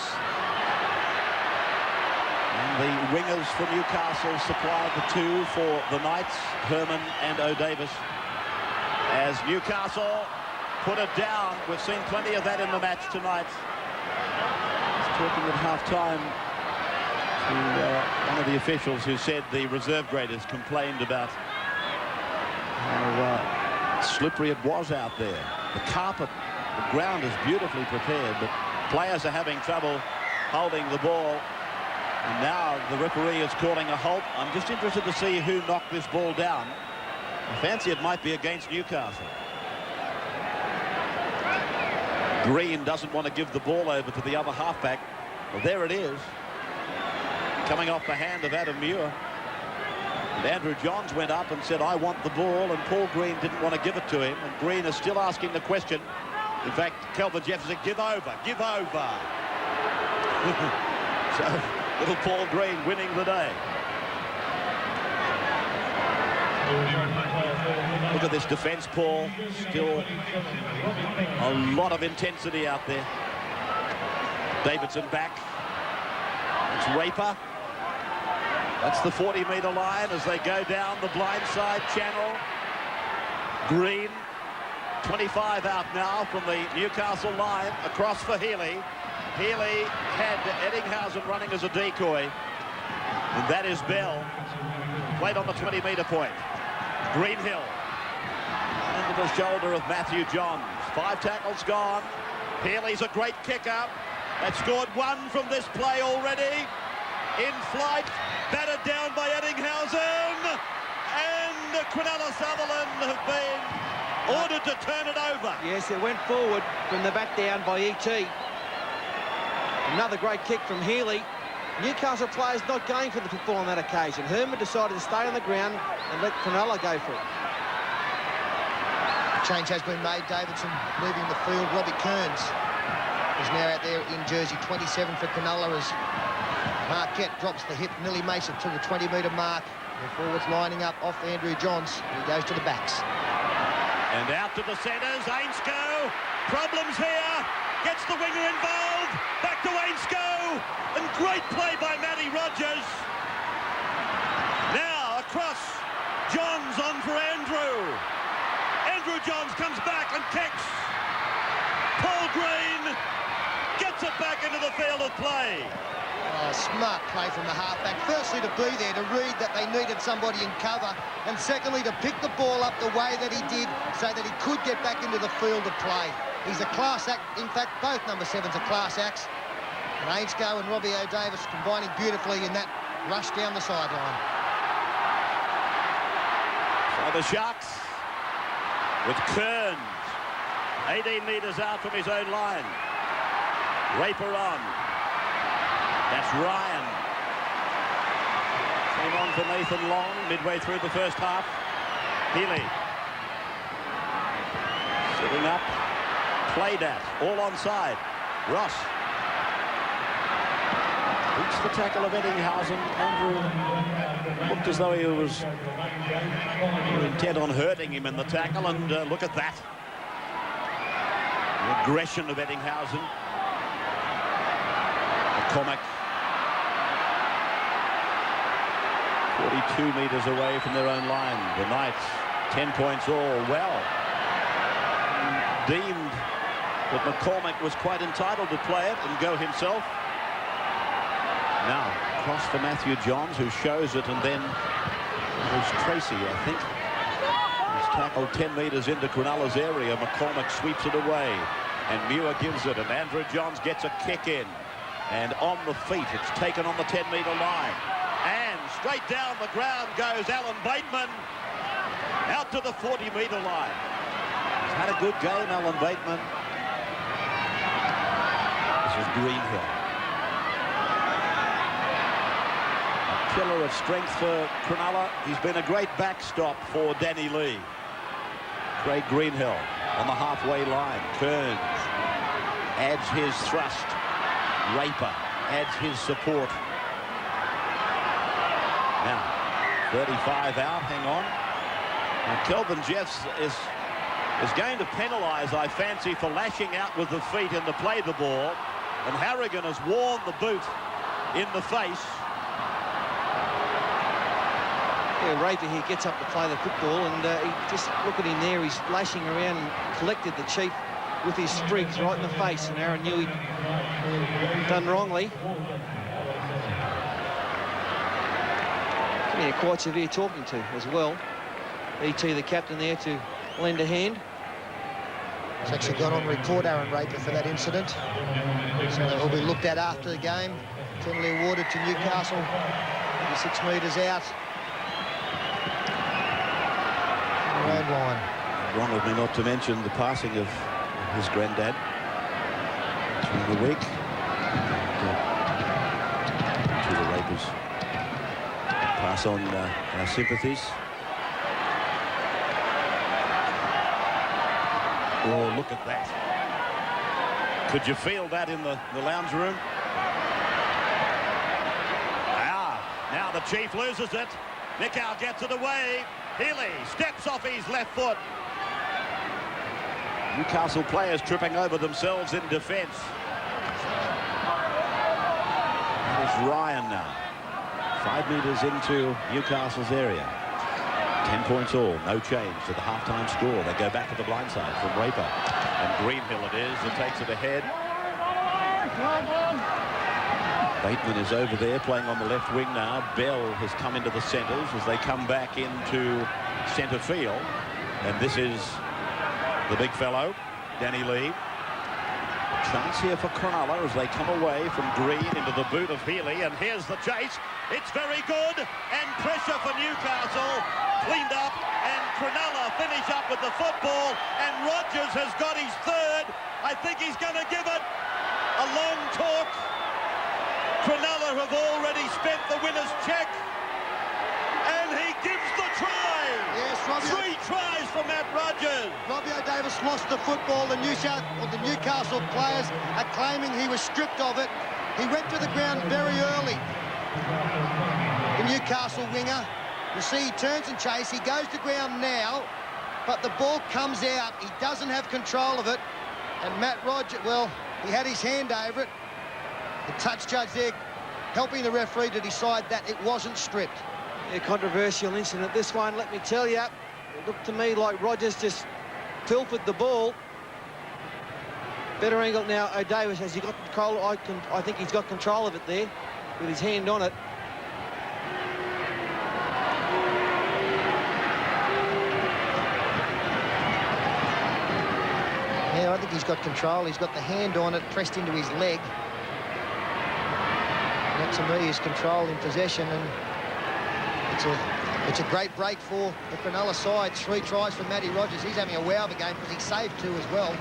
And the wingers for Newcastle supplied the two for the Knights, Herman and O'Davis. As Newcastle put it down, we've seen plenty of that in the match tonight. Talking at half-time to one of the officials who said the reserve graders complained about how slippery it was out there. The carpet, the ground is beautifully prepared, but players are having trouble holding the ball. And now the referee is calling a halt. I'm just interested to see who knocked this ball down. I fancy it might be against Newcastle. Green doesn't want to give the ball over to the other halfback. Well, there it is. Coming off the hand of Adam Muir. And Andrew Johns went up and said, I want the ball, and Paul Green didn't want to give it to him. And Green is still asking the question. In fact, Kelvin Jefferson said, give over, give over. So, little Paul Green winning the day. Look at this defence, Paul. Still a lot of intensity out there. Davidson back. It's Raper. That's the 40-metre line as they go down the blindside channel. Green, 25 out now from the Newcastle line, across for Healy. Healy had Eddinghausen running as a decoy. And that is Bell. Played on the 20-metre point. Greenhill. Under the shoulder of Matthew Johns. 5 tackles gone. Healy's a great kicker. They've scored 1 from this play already. In flight, battered down by Eddinghausen. And Cronulla Sutherland have been ordered to turn it over. Yes, it went forward from the back down by E.T. Another great kick from Healy. Newcastle players not going for the football on that occasion. Herman decided to stay on the ground and let Cronulla go for it. Change has been made. Davidson moving the field. Robbie Kearns is now out there in jersey 27 for Cronulla as Marquette drops the hip, nearly makes it to the 20-metre mark. The forwards lining up off Andrew Johns. He goes to the backs. And out to the centres, Ainscough. Problems here. Gets the winger involved. Back to Ainscough. And great play by Matty Rogers. Now across. Johns on for Andrew. Andrew Johns comes back and kicks. Paul Green gets it back into the field of play. Oh, smart play from the halfback. Firstly, to be there, to read that they needed somebody in cover, and secondly, to pick the ball up the way that he did so that he could get back into the field of play. He's a class act. In fact, both number 7s are class acts. And Ainscough and Robbie O'Davis combining beautifully in that rush down the sideline. So the Sharks with Kearns, 18 metres out from his own line. Raper on. That's Ryan. Came on for Nathan Long midway through the first half. Healy. Sitting up. Played at. All onside. Ross. Beats the tackle of Eddinghausen. Andrew looked as though he was intent on hurting him in the tackle, and look at that. The aggression of Eddinghausen. McCormack. 42 metres away from their own line. The Knights, 10 points all. Well, deemed that McCormack was quite entitled to play it and go himself. Now, cross for Matthew Johns, who shows it, and then it was Tracy, I think. He's tackled 10 metres into Cronulla's area. McCormack sweeps it away, and Muir gives it, and Andrew Johns gets a kick in. And on the feet, it's taken on the 10-metre line. And straight down the ground goes Alan Bateman. Out to the 40-metre line. He's had a good game, Alan Bateman. This is Greenhill. A killer of strength for Cronulla. He's been a great backstop for Danny Lee. Craig Greenhill on the halfway line. Kearns adds his thrust. Raper adds his support. Now, 35 out, hang on. Now, Kelvin Jeffs is going to penalise, I fancy, for lashing out with the feet and to play the ball. And Harrigan has worn the boot in the face. Yeah, Raper here gets up to play the football, and he just look at him there. He's lashing around and collected the Chief with his sprigs right in the face, and Aaron knew he'd done wrongly. Yeah, quite severe talking to as well. E.T. the captain there to lend a hand. He's actually got on record, Aaron Raper, for that incident. So that will be looked at after the game. Penalty awarded to Newcastle. 6 metres out. Road line. Wrong of me not to mention the passing of his granddad during the week. To the Rapers. Pass on our sympathies. Oh, look at that. Could you feel that in the lounge room? Now the Chief loses it. Nickau gets it away. Healy steps off his left foot. Newcastle players tripping over themselves in defence. There's Ryan now. 5 metres into Newcastle's area. 10 points all, no change to the half-time score. They go back to the blind side from Raper. And Greenhill it is that takes it ahead. Bateman is over there playing on the left wing now. Bell has come into the centres as they come back into centre field. And this is the big fellow, Danny Lee. Chance here for Cronulla as they come away from Green into the boot of Healy. And here's the chase. It's very good. And pressure for Newcastle. Cleaned up. And Cronulla finish up with the football. And Rogers has got his third. I think he's going to give it a long talk. Cronulla have already spent the winner's check. And he gives the try. Yes, Robbie. 3 tries for Matt Rogers. Robbie O'Davis lost the football. The Newcastle players are claiming he was stripped of it. He went to the ground very early. The Newcastle winger. You see, he turns and chase. He goes to ground now, but the ball comes out. He doesn't have control of it. And Matt Rogers, well, he had his hand over it. The touch judge there helping the referee to decide that it wasn't stripped. A controversial incident. This one, let me tell you, it looked to me like Rogers just pilfered the ball. Better angle now. O'Davis, has he got control? I think he's got control of it there with his hand on it. Yeah, I think he's got control. He's got the hand on it, pressed into his leg. That, to me, is control in possession, and it's a great break for the Cronulla side. 3 tries for Matty Rogers. He's having a wow of a game because he saved 2 as well.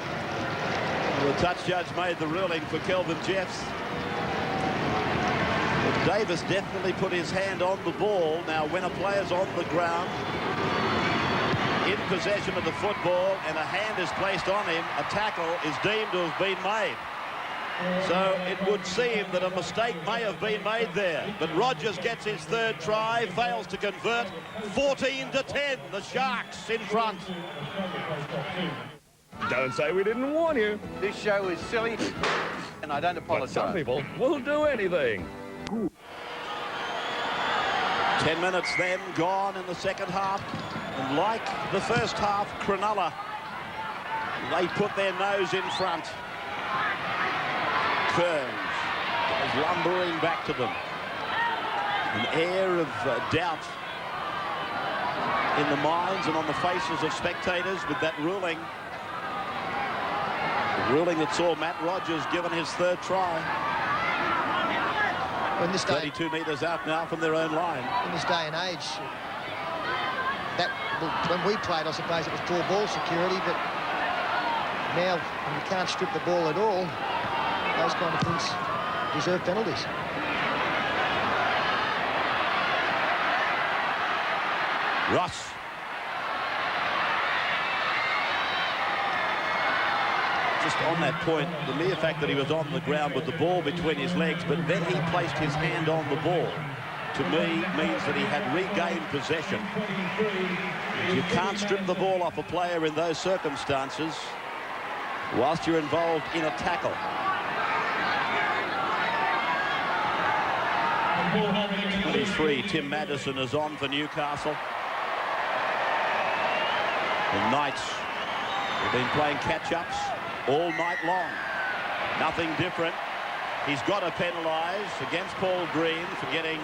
The touch judge made the ruling for Kelvin Jeffs. But Davis definitely put his hand on the ball. Now, when a player's on the ground, in possession of the football, and a hand is placed on him, a tackle is deemed to have been made. So it would seem that a mistake may have been made there. But Rogers gets his 3rd try, fails to convert. 14-10, the Sharks in front. Don't say we didn't warn you. This show is silly, and I don't But apologise. some people will do anything. 10 minutes then gone in the second half. And like the first half, Cronulla, they put their nose in front. Kearns goes lumbering back to them. An air of doubt in the minds and on the faces of spectators with that ruling. The ruling that saw Matt Rogers given his 3rd try. In this day, 32 metres out now from their own line. in this day and age, that when we played, I suppose it was poor ball security, but now when you can't strip the ball at all, those kind of things deserve penalties. Ross. Just on that point, the mere fact that he was on the ground with the ball between his legs, but then he placed his hand on the ball, to me, means that he had regained possession. You can't strip the ball off a player in those circumstances whilst you're involved in a tackle. 23, Tim Maddison is on for Newcastle. The Knights have been playing catch-ups all night long. Nothing different. He's got to penalise against Paul Green for getting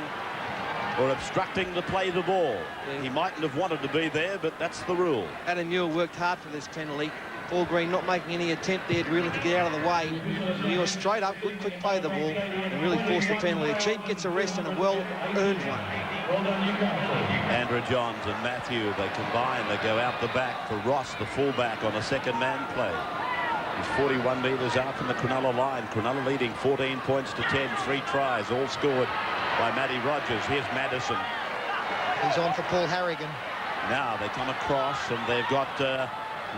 or obstructing to play the ball. Yeah. He mightn't have wanted to be there, but that's the rule. Adam Muir worked hard for this penalty. Paul Green not making any attempt there really to get out of the way. Muir straight up, good quick play of the ball and really forced the penalty. A cheap gets a rest and a well-earned one. Andrew Johns and Matthew, they combine, they go out the back for Ross, the fullback, on a second man play. He's 41 metres out from the Cronulla line. Cronulla leading 14 points to 10, 3 tries, all scored by Matty Rogers. Here's Maddison. He's on for Paul Harrigan. Now they come across and they've got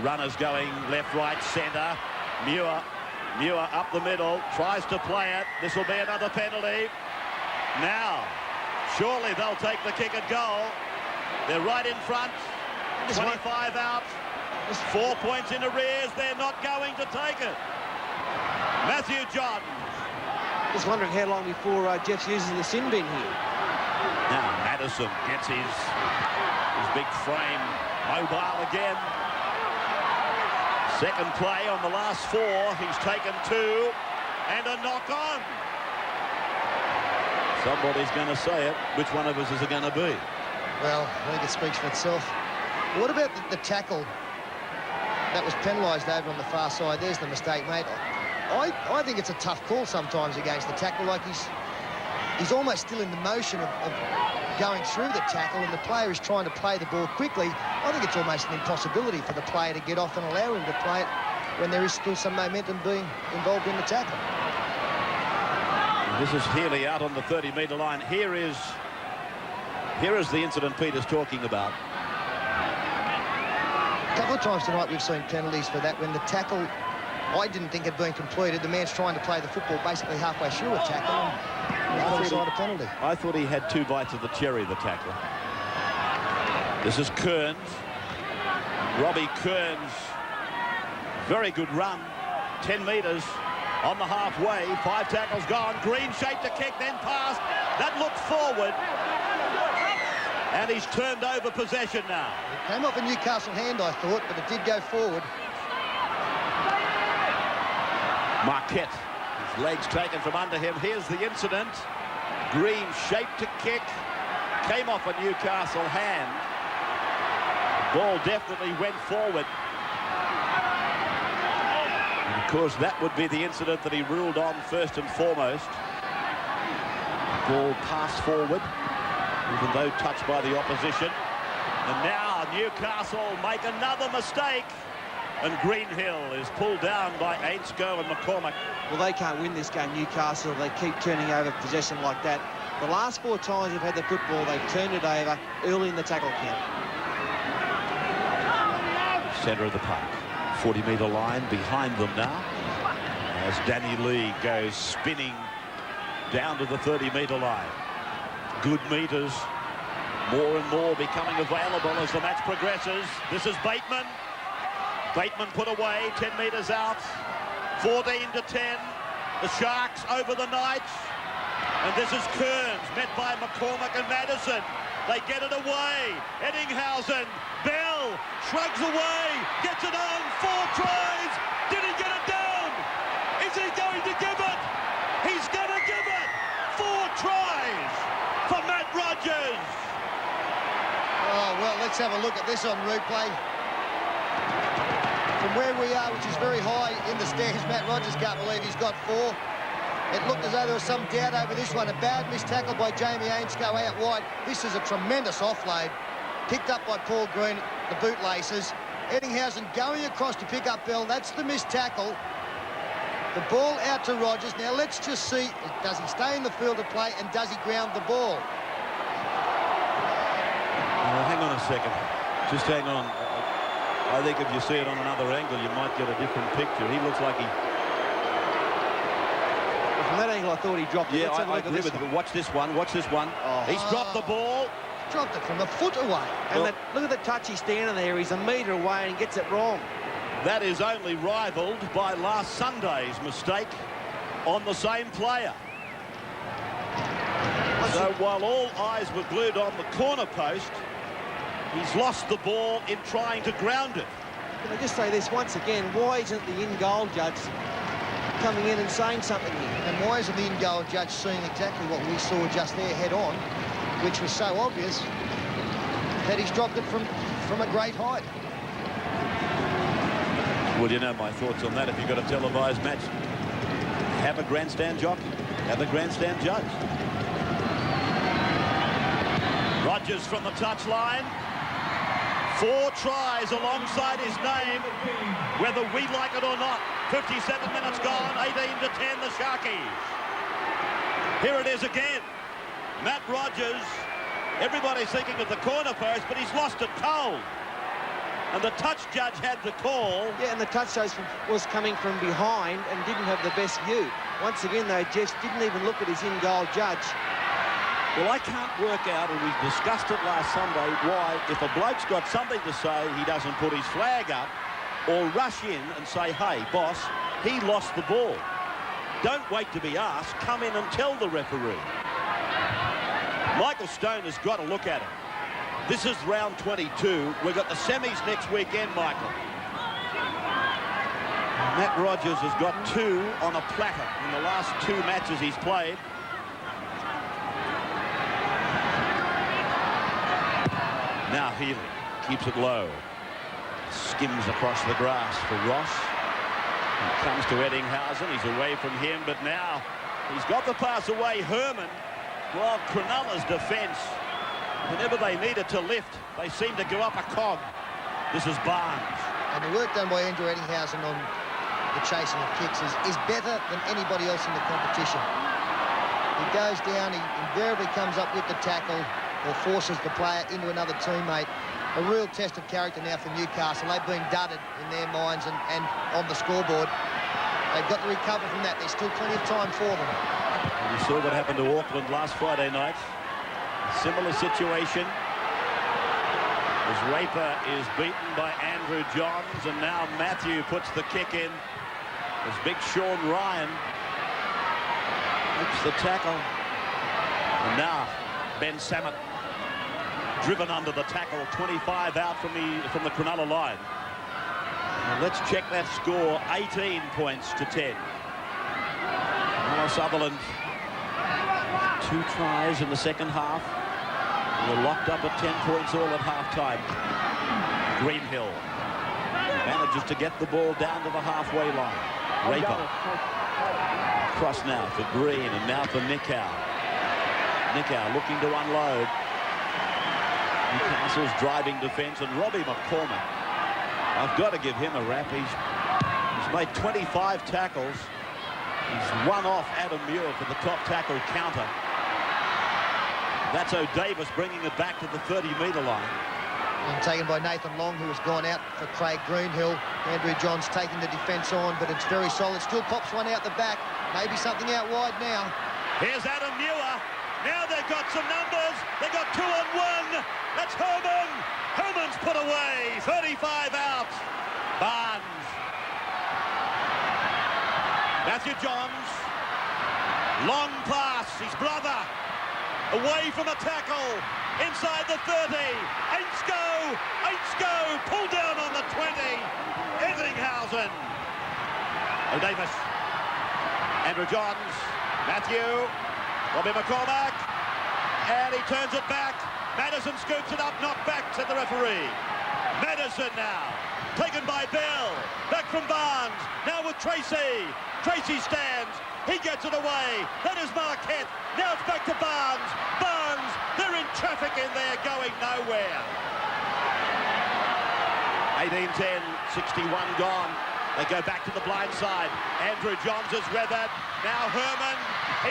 runners going left, right, centre. Muir up the middle, tries to play it. This will be another penalty. Now, surely they'll take the kick at goal. They're right in front. 25 out. 4 points in arrears. They're not going to take it. Matthew John. Just wondering how long before Jeffs uses the sin bin here. Now Maddison gets his big frame mobile again. Second play on the last 4. He's taken 2 and a knock on. Somebody's going to say it. Which one of us is it going to be? Well, I think it speaks for itself. What about the tackle that was penalised over on the far side? There's the mistake, mate. I think it's a tough call sometimes against the tackle. Like he's almost still in the motion of going through the tackle, and the player is trying to play the ball quickly. I think it's almost an impossibility for the player to get off and allow him to play it when there is still some momentum being involved in the tackle. This is Healy out on the 30-metre line. Here is the incident Peter's talking about. A couple of times tonight we've seen penalties for that when the tackle, I didn't think had been completed. The man's trying to play the football basically halfway through a tackle and he's got aside a penalty. I thought he had 2 bites of the cherry, the tackler. This is Kearns. Robbie Kearns. Very good run. 10 metres on the halfway. 5 tackles gone. Green shaped a kick, then passed. That looked forward. And he's turned over possession now. It came off a Newcastle hand, I thought, but it did go forward. Marquette, his legs taken from under him. Here's the incident. Green shaped a kick, came off a Newcastle hand. The ball definitely went forward. And of course, that would be the incident that he ruled on first and foremost. Ball passed forward, even though touched by the opposition. And now Newcastle make another mistake. And Greenhill is pulled down by Ainscough and McCormack. Well, they can't win this game, Newcastle. They keep turning over possession like that. The last 4 times they've had the football, they've turned it over early in the tackle count. Centre of the park. 40-metre line behind them now. As Danny Lee goes spinning down to the 30-metre line. Good metres. More and more becoming available as the match progresses. This is Bateman. Bateman put away, 10 metres out, 14 to 10. The Sharks over the Knights. And this is Kearns, met by McCormack and Maddison. They get it away. Eddinghausen, Bell, shrugs away, gets it on, 4 tries. Did he get it down? Is he going to give it? He's going to give it. 4 tries for Matt Rogers. Oh, well, let's have a look at this on replay. From where we are, which is very high in the stands, Matt Rogers can't believe he's got 4. It looked as though there was some doubt over this one. A bad missed tackle by Jamie Ainscough out wide. This is a tremendous offload. Picked up by Paul Green, the bootlaces. Eddinghausen going across to pick up Bell. That's the missed tackle. The ball out to Rogers. Now let's just see, does he stay in the field of play and does he ground the ball? Hang on a second. Just hang on. I think if you see it on another angle, you might get a different picture. He looks like he... Well, from that angle, I thought he dropped it. Yeah, I agree with you. Watch this one. Watch this one. Oh. He's dropped the ball. Dropped it from a foot away. And look at the touch he's standing there. He's a metre away and he gets it wrong. That is only rivaled by last Sunday's mistake on the same player. So while all eyes were glued on the corner post, he's lost the ball in trying to ground it. Can I just say this once again, why isn't the in-goal judge coming in and saying something here? And why isn't the in-goal judge seeing exactly what we saw just there head on, which was so obvious that he's dropped it from a great height? Well, you know my thoughts on that. If you've got a televised match, have a grandstand jockey, have a grandstand judge. Rogers from the touchline. 4 tries alongside his name, whether we like it or not. 57 minutes gone, 18-10 the Sharkies. Here it is again. Matt Rogers, everybody's thinking of the corner post, but he's lost it cold. And the touch judge had the call. Yeah, and the touch judge was coming from behind and didn't have the best view. Once again, though, Jeff didn't even look at his in-goal judge. Well, I can't work out, and we discussed it last Sunday, why, if a bloke's got something to say, he doesn't put his flag up or rush in and say, hey, boss, he lost the ball. Don't wait to be asked. Come in and tell the referee. Michael Stone has got to look at it. This is round 22. We've got the semis next weekend, Michael. Matt Rogers has got 2 on a platter in the last 2 matches he's played. Now Healy keeps it low. Skims across the grass for Ross. He comes to Eddinghausen. He's away from him, but now he's got the pass away. Herman. Well, Cronulla's defence, whenever they needed to lift, they seem to go up a cog. This is Barnes. And the work done by Andrew Eddinghausen on the chasing of kicks is better than anybody else in the competition. He goes down, he invariably comes up with the tackle or forces the player into another teammate. A real test of character now for Newcastle. They've been dudded in their minds and on the scoreboard. They've got to recover from that. There's still plenty of time for them. We saw what happened to Auckland last Friday night. A similar situation. As Raper is beaten by Andrew Johns, and now Matthew puts the kick in. As big Sean Ryan makes the tackle. And now Ben Samet driven under the tackle, 25 out from the Cronulla line. Now let's check that score, 18 points to 10. Noah Sutherland, 2 tries in the second half. We're locked up at 10 points all at half-time. Greenhill manages to get the ball down to the halfway line. Raper. Cross now for Green and now for Nicow. Nicow looking to unload. Newcastle's driving defence, and Robbie McCormack, I've got to give him a rap. He's made 25 tackles. He's one off Adam Muir for the top tackle counter. That's O'Davis bringing it back to the 30-metre line. And taken by Nathan Long, who has gone out for Craig Greenhill. Andrew Johns taking the defence on, but it's very solid. Still pops one out the back. Maybe something out wide now. Here's Adam Muir. Now they've got some numbers. They've got 2 on 1. That's Herman. Herman's put away. 35 out. Barnes. Matthew Johns. Long pass. His brother. Away from a tackle. Inside the 30. Aints go. Pulled down on the 20. Eddinghausen. O'Davis. Andrew Johns. Matthew. Robbie McCormack. And he turns it back. Madison scoops it up, knocked back, said the referee. Madison now, taken by Bell. Back from Barnes, now with Tracy. Tracy stands, he gets it away. That is Marquette. Now it's back to Barnes. Barnes, they're in traffic in there, going nowhere. 18-10, 61 gone. They go back to the blind side. Andrew Johns is weathered. Now Herman,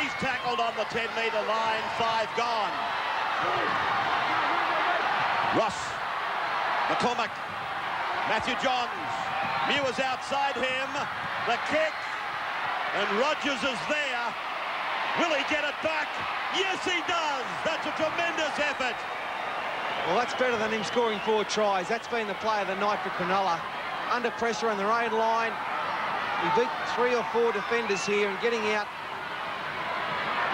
he's tackled on the 10-metre line. 5 gone. Ross, McCormack, Matthew Johns, Muir's outside him, the kick, and Rogers is there. Will he get it back? Yes, he does. That's a tremendous effort. Well, that's better than him scoring 4 tries. That's been the play of the night for Cronulla. Under pressure on their own line. He beat 3 or 4 defenders here and getting out.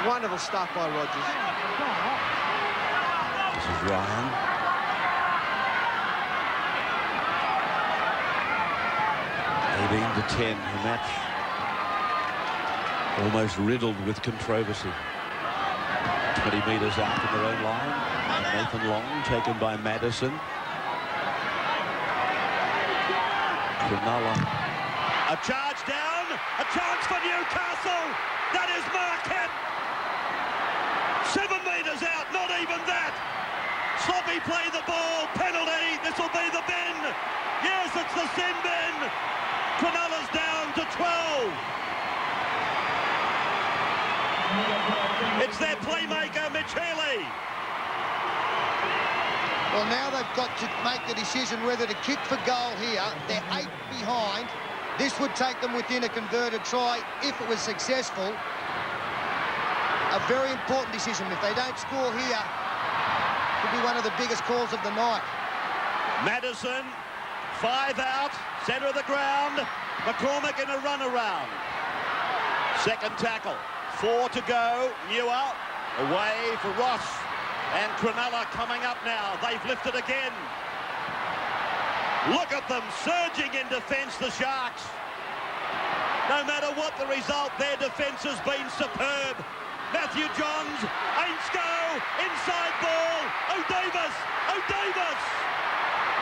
Wonderful stuff by Rogers. Ryan. (18 to 10), a match almost riddled with controversy. 20 metres out from their own line. And Nathan Long taken by Madison. Cronulla. A charge down, a chance for Newcastle. That is Marquette. 7 metres out, not even that. Sloppy play the ball, penalty. This will be the bin. Yes, it's the sin bin. Cronulla's down to 12. It's their playmaker, Mitch Healy. Well, now they've got to make the decision whether to kick for goal here. They're 8 behind. This would take them within a converted try if it was successful. A very important decision. If they don't score here, it could be one of the biggest calls of the night. Madison, 5 out, centre of the ground. McCormick in a run around. Second tackle, 4 to go. Newer away for Ross. And Cronulla coming up now. They've lifted again. Look at them surging in defence, the Sharks. No matter what the result, their defence has been superb. Matthew Johns, Ainsko, inside ball. O'Davis.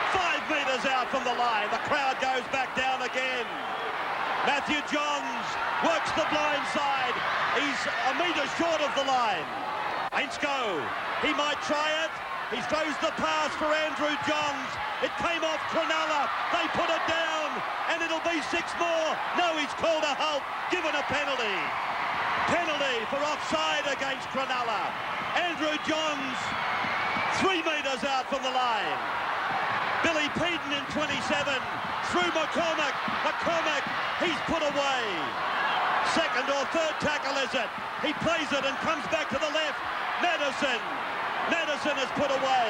5 metres out from the line. The crowd goes back down again. Matthew Johns works the blind side. He's a metre short of the line. Ainsko, he might try it. He throws the pass for Andrew Johns. It came off Cronulla. They put it down, and it'll be 6 more. No, he's called a halt, given a penalty. Penalty for offside against Cronulla. Andrew Johns, 3 metres out from the line. Billy Peden in 27, through McCormick. McCormick, he's put away. Second or third tackle, is it? He plays it and comes back to the left. Madison has put away.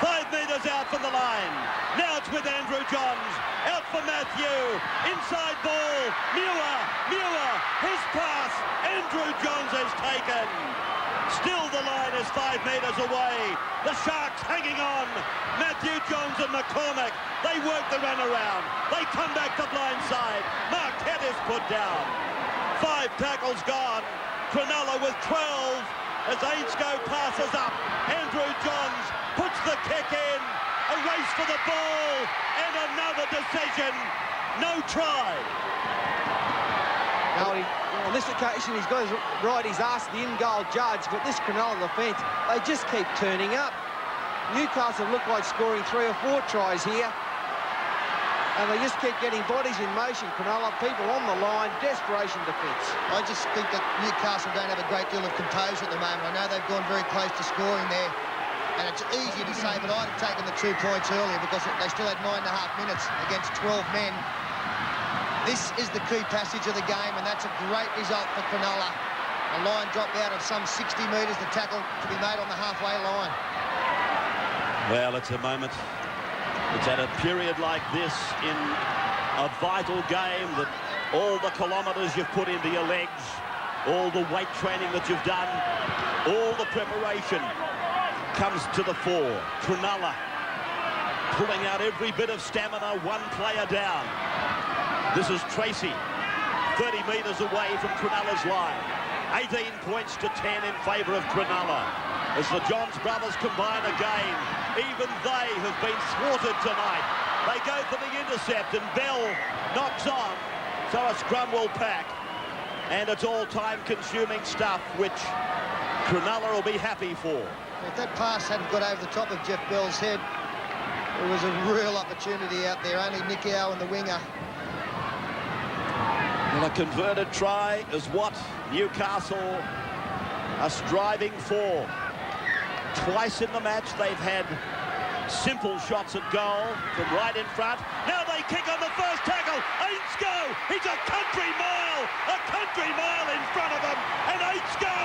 5 metres out from the line. Now it's with Andrew Johns. Out for Matthew. Inside ball. Muir. His pass. Andrew Johns has taken. Still the line is 5 metres away. The Sharks hanging on. Matthew Johns and McCormick. They work the run around. They come back to blind side. Marquette is put down. 5 tackles gone. Cronulla with 12. As Ainsko passes up, Andrew Johns puts the kick in, a race for the ball, and another decision, no try. Now, on this occasion, he's got to ride his ass to the in-goal judge, but this Cronulla defence, they just keep turning up. Newcastle look like scoring 3 or 4 tries here, and they just keep getting bodies in motion. Cronulla, people on the line, desperation defence. I just think that Newcastle don't have a great deal of composure at the moment. I know they've gone very close to scoring there, and it's easy to say, but I'd have taken the 2 points earlier because they still had 9.5 minutes against 12 men. This is the key passage of the game, and that's a great result for Cronulla. A line drop out of some 60 metres, the tackle to be made on the halfway line. Well, it's a moment. It's at a period like this in a vital game that all the kilometres you've put into your legs, all the weight training that you've done, all the preparation comes to the fore. Cronulla pulling out every bit of stamina, 1 player down. This is Tracy, 30 metres away from Cronulla's line. 18 points to 10 in favour of Cronulla. As the Johns brothers combine again, even they have been thwarted tonight. They go for the intercept and Bell knocks on, so a scrum will pack. And it's all time-consuming stuff, which Cronulla will be happy for. If that pass hadn't got over the top of Jeff Bell's head, there was a real opportunity out there. Only Nicky Owen, the winger. Well, a converted try is what Newcastle are striving for. Twice in the match they've had simple shots at goal from right in front. Now they kick on the first tackle. Ainsko, he's a country mile in front of him, and Ainsko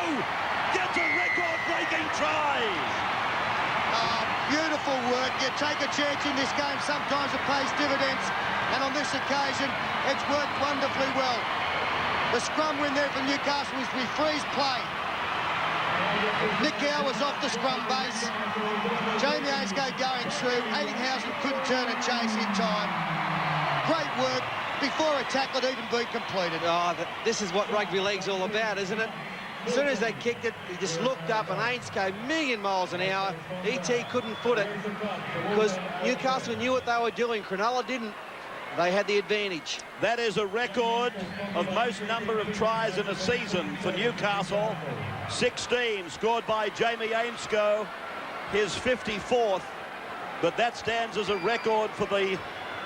gets a record-breaking try. Beautiful work. You take a chance in this game. Sometimes it pays dividends, and on this occasion, it's worked wonderfully well. The scrum win there for Newcastle is we freeze play. Nick Gow was off the scrum base. Jamie Ainscough going through. Eddinghausen couldn't turn and chase in time. Great work before a tackle had even been completed. Oh, this is what rugby league's all about, isn't it? As soon as they kicked it, he just looked up and Ainscough, million miles an hour. E.T. couldn't foot it because Newcastle knew what they were doing. Cronulla didn't. They had the advantage. That is a record of most number of tries in a season for Newcastle. 16 scored by Jamie Ainscough, his 54th. But that stands as a record for the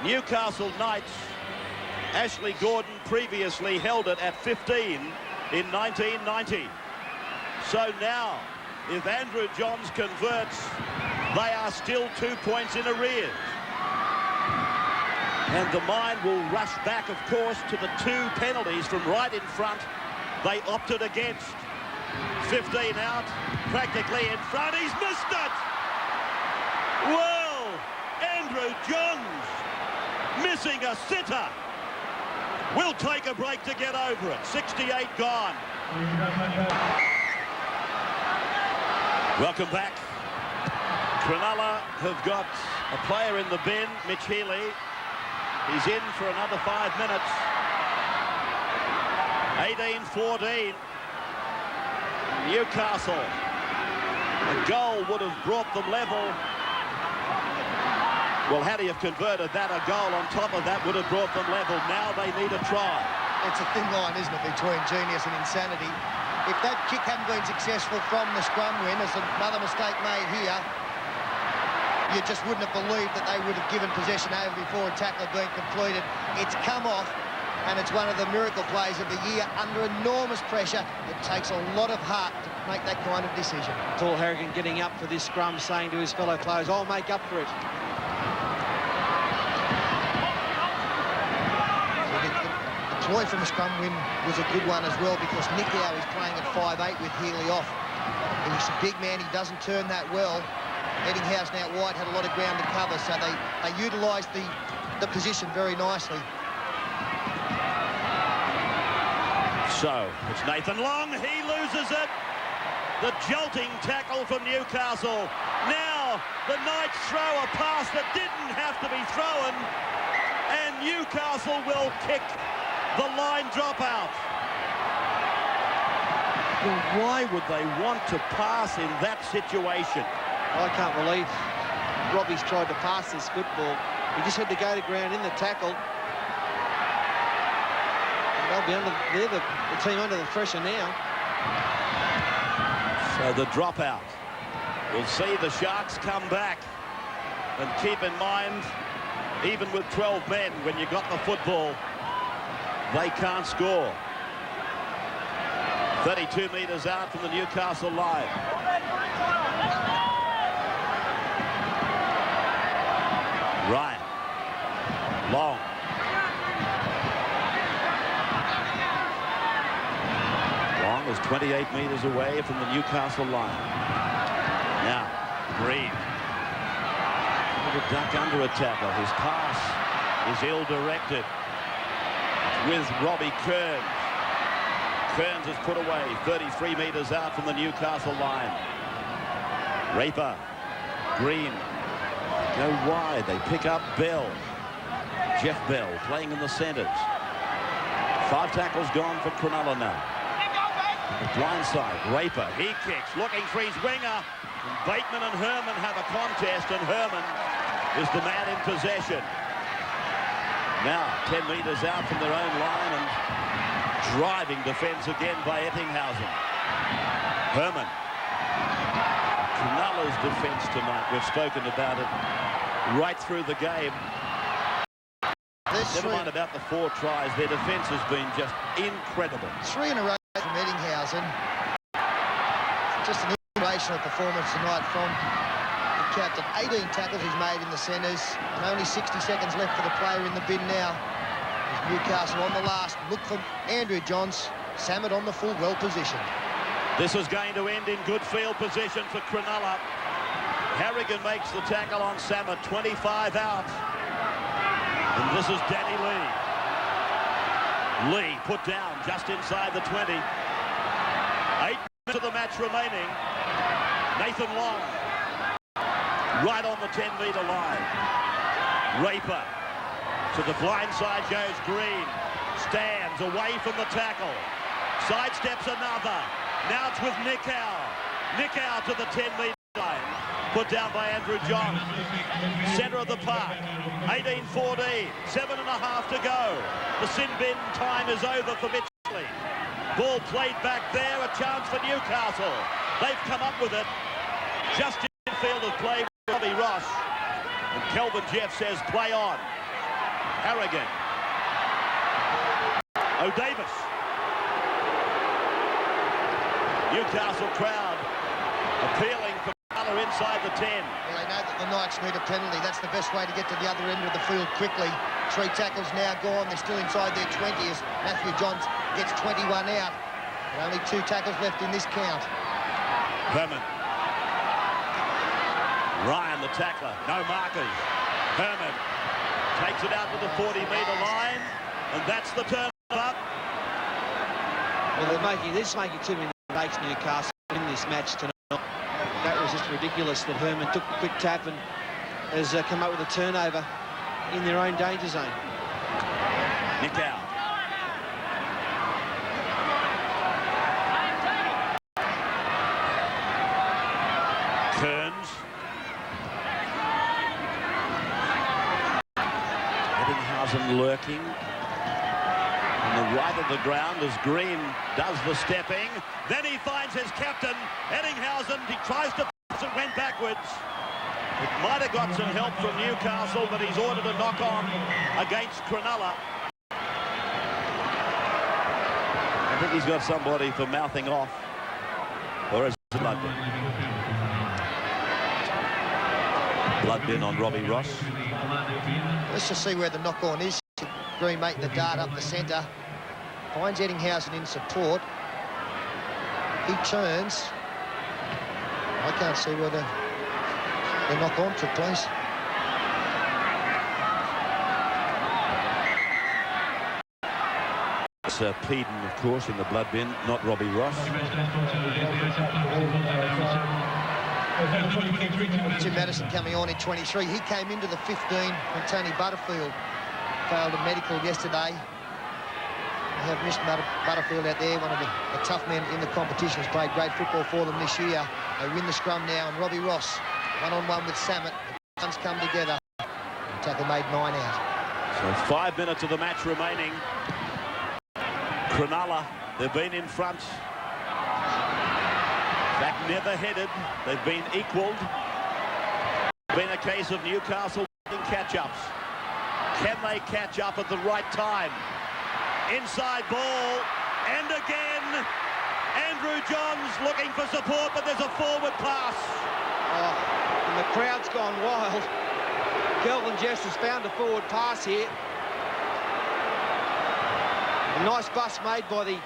Newcastle Knights. Ashley Gordon previously held it at 15 in 1990. So now, if Andrew Johns converts, they are still 2 points in arrears. And the mind will rush back, of course, to the two penalties from right in front they opted against. 15 out, practically in front. He's missed it! Well, Andrew Johns missing a sitter. We'll take a break to get over it. 68 gone. Welcome back. Cronulla have got a player in the bin, Mitch Healy. He's in for another 5 minutes. 18-14. Newcastle. A goal would have brought them level. Well, had he have converted that, a goal on top of that would have brought them level. Now they need a try. It's a thin line, isn't it, between genius and insanity. If that kick hadn't been successful from the scrum win, as another mistake made here, you just wouldn't have believed that they would have given possession over before a tackle had been completed. It's come off, and it's one of the miracle plays of the year under enormous pressure. It takes a lot of heart to make that kind of decision. Tall Harrigan getting up for this scrum, saying to his fellow players, I'll make up for it. The ploy from the scrum win was a good one as well, because Nick Gow is playing at 5'8" with Healy off. He's a big man, he doesn't turn that well. Eddinghausen out wide had a lot of ground to cover, so they utilised the position very nicely. So, it's Nathan Long, he loses it. The jolting tackle from Newcastle. Now, the Knights throw a pass that didn't have to be thrown, and Newcastle will kick the line dropout. Well, why would they want to pass in that situation? I can't believe Robbie's tried to pass this football. He just had to go to ground in the tackle. They'll be under, they're the team under the pressure now. So the dropout. We'll see the Sharks come back. And keep in mind, even with 12 men, when you got the football, they can't score. 32 metres out from the Newcastle line. Ryan. Long. Long is 28 metres away from the Newcastle line. Now, Green. Little duck under a tackle. His pass is ill-directed with Robbie Kearns. Kearns is put away 33 metres out from the Newcastle line. Raper. Green. Go wide. They pick up Bell. Jeff Bell playing in the centres. 5 tackles gone for Cronulla now. Blind side. Raper. He kicks. Looking for his winger. And Bateman and Herman have a contest, and Herman is the man in possession. Now 10 metres out from their own line, and driving defence again by Eddinghausen. Herman. Cronulla's defence tonight, we've spoken about it right through the game. Never mind about the 4 tries, their defence has been just incredible. 3 in a row from Eddinghausen. Just an inspirational performance tonight from the captain. 18 tackles he's made in the centres, and only 60 seconds left for the player in the bin now. There's Newcastle on the last. Look for Andrew Johns. Samet on the full, well positioned. This is going to end in good field position for Cronulla. Harrigan makes the tackle on Samet, 25 out. And this is Danny Lee. Lee put down just inside the 20. 8 To the match remaining. Nathan Long. Right on the 10-metre line. Raper. To the blind side goes Green. Stands away from the tackle. Sidesteps another. Now it's with Nicow. Nicow to the 10-metre line. Put down by Andrew Johns. Centre of the park. 18-14. 7.5 to go. The sin bin time is over for Mitchley. Ball played back there. A chance for Newcastle. They've come up with it. Just in field of play with Robbie Ross. And Kelvin Jeff says play on. Harrigan. O'Davis. Newcastle crowd appealing for colour inside the 10. Well, they know that the Knights need a penalty. That's the best way to get to the other end of the field quickly. 3 tackles now gone. They're still inside their 20 as Matthew Johns gets 21 out. And only 2 tackles left in this count. Herman. Ryan, the tackler. No markers. Herman takes it out to the 40-metre line. And that's the turn up. Well, they're just making too many mistakes, Newcastle, in this match tonight. That was just ridiculous that Herman took a quick tap and has come up with a turnover in their own danger zone. Nicow. Kearns. Eddinghausen lurking. On the right of the ground as Green does the stepping. Then he finds his captain, Eddinghausen. He tries to pass and went backwards. It might have got some help from Newcastle, but he's ordered a knock-on against Cronulla. I think he's got somebody for mouthing off. Or is it blood bin? Blood bin on Robbie Ross. Let's just see where the knock-on is. Green making the dart up the centre. Finds Eddinghausen in support. He turns. I can't see where the knock-on took place. It's Peden, of course, in the blood bin, not Robbie Ross. Jim Madison coming on in 23. He came into the 15 when Tony Butterfield failed a medical yesterday. They have missed Butterfield out there, one of the tough men in the competition. Has played great football for them this year. They win the scrum now, and Robbie Ross, one-on-one with Samet. The guns come together. The tackle made 9 out. So 5 minutes of the match remaining. Cronulla, they've been in front. Back never headed. They've been equalled. Been a case of Newcastle getting catch-ups. Can they catch up at the right time? Inside ball, and again, Andrew Johns looking for support, but there's a forward pass. Oh, and the crowd's gone wild. Kelvin Jess has found a forward pass here. A nice bust made by the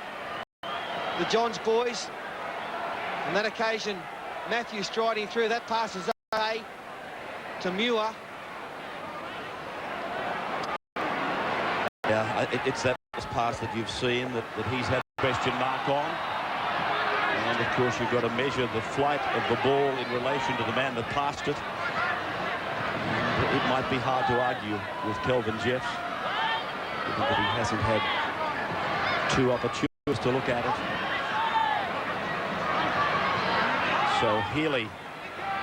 Johns boys. On that occasion, Matthew striding through. That pass is okay to Muir. Yeah, it's that pass that you've seen that he's had a question mark on. And, of course, you've got to measure the flight of the ball in relation to the man that passed it. And it might be hard to argue with Kelvin Jeffs, given that he hasn't had 2 opportunities to look at it. So Healy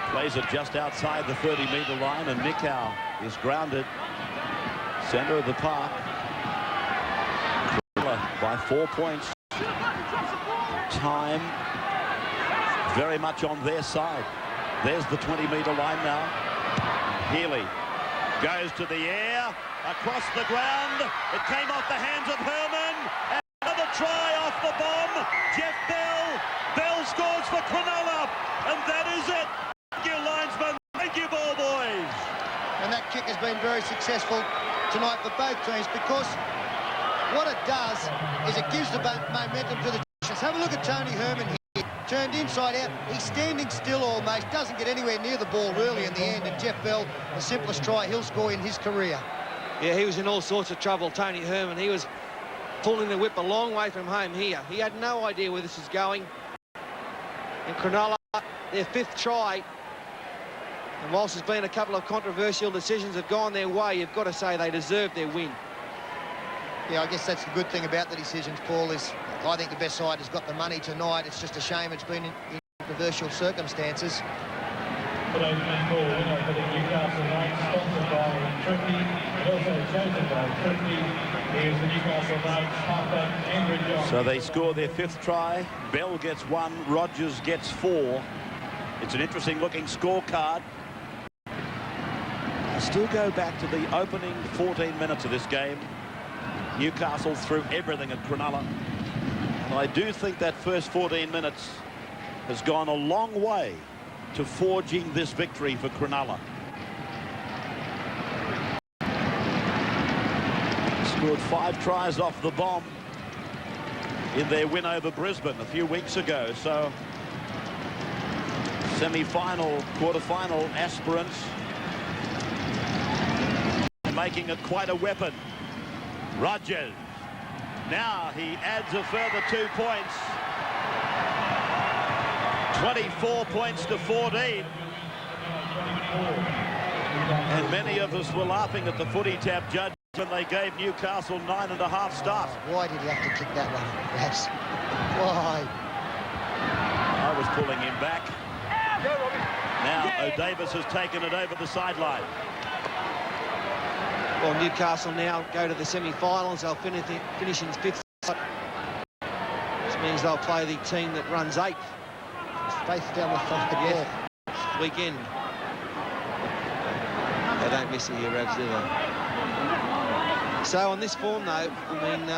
plays it just outside the 30-metre line, and Nicow is grounded centre of the park. By 4 points. Time very much on their side. There's the 20-metre line now. Healy goes to the air, across the ground. It came off the hands of Herman. And another try off the bomb. Jeff Bell. Bell scores for Cronulla. And that is it. Thank you, linesman. Thank you, ball boys. And that kick has been very successful tonight for both teams, because what it does is it gives the momentum to the Chiefs. Have a look at Tony Herman here. Turned inside out. He's standing still almost. Doesn't get anywhere near the ball really in the end. And Jeff Bell, the simplest try he'll score in his career. Yeah, he was in all sorts of trouble, Tony Herman. He was pulling the whip a long way from home here. He had no idea where this is going. And Cronulla, their 5th try. And whilst there's been a couple of controversial decisions have gone their way, you've got to say they deserved their win. Yeah, I guess that's the good thing about the decisions, Paul, is I think the best side has got the money tonight. It's just a shame it's been in controversial circumstances. Today's main ball winner for the Newcastle Knights, sponsored by Trinity, and also chosen by Trinity, is the Newcastle Knights halfback Andrew John. So they score their 5th try. Bell gets 1, Rogers gets 4. It's an interesting looking scorecard. I still go back to the opening 14 minutes of this game. Newcastle threw everything at Cronulla. And I do think that first 14 minutes has gone a long way to forging this victory for Cronulla. Scored 5 tries off the bomb in their win over Brisbane a few weeks ago. So semi-final, quarter-final aspirants making it quite a weapon. Rogers. Now he adds a further 2 points. 24 points to 14. And many of us were laughing at the footy tap judge when they gave Newcastle 9.5 stars. Why did he have to kick that one? That's why. I was pulling him back. Now O'Davis has taken it over the sideline. Well, Newcastle now go to the semi-finals. They'll finish in 5th spot, which means they'll play the team that runs 8th. Faith down the front Yeah. Weekend. They don't miss a year, Rabs, do they? So on this form, though, I mean,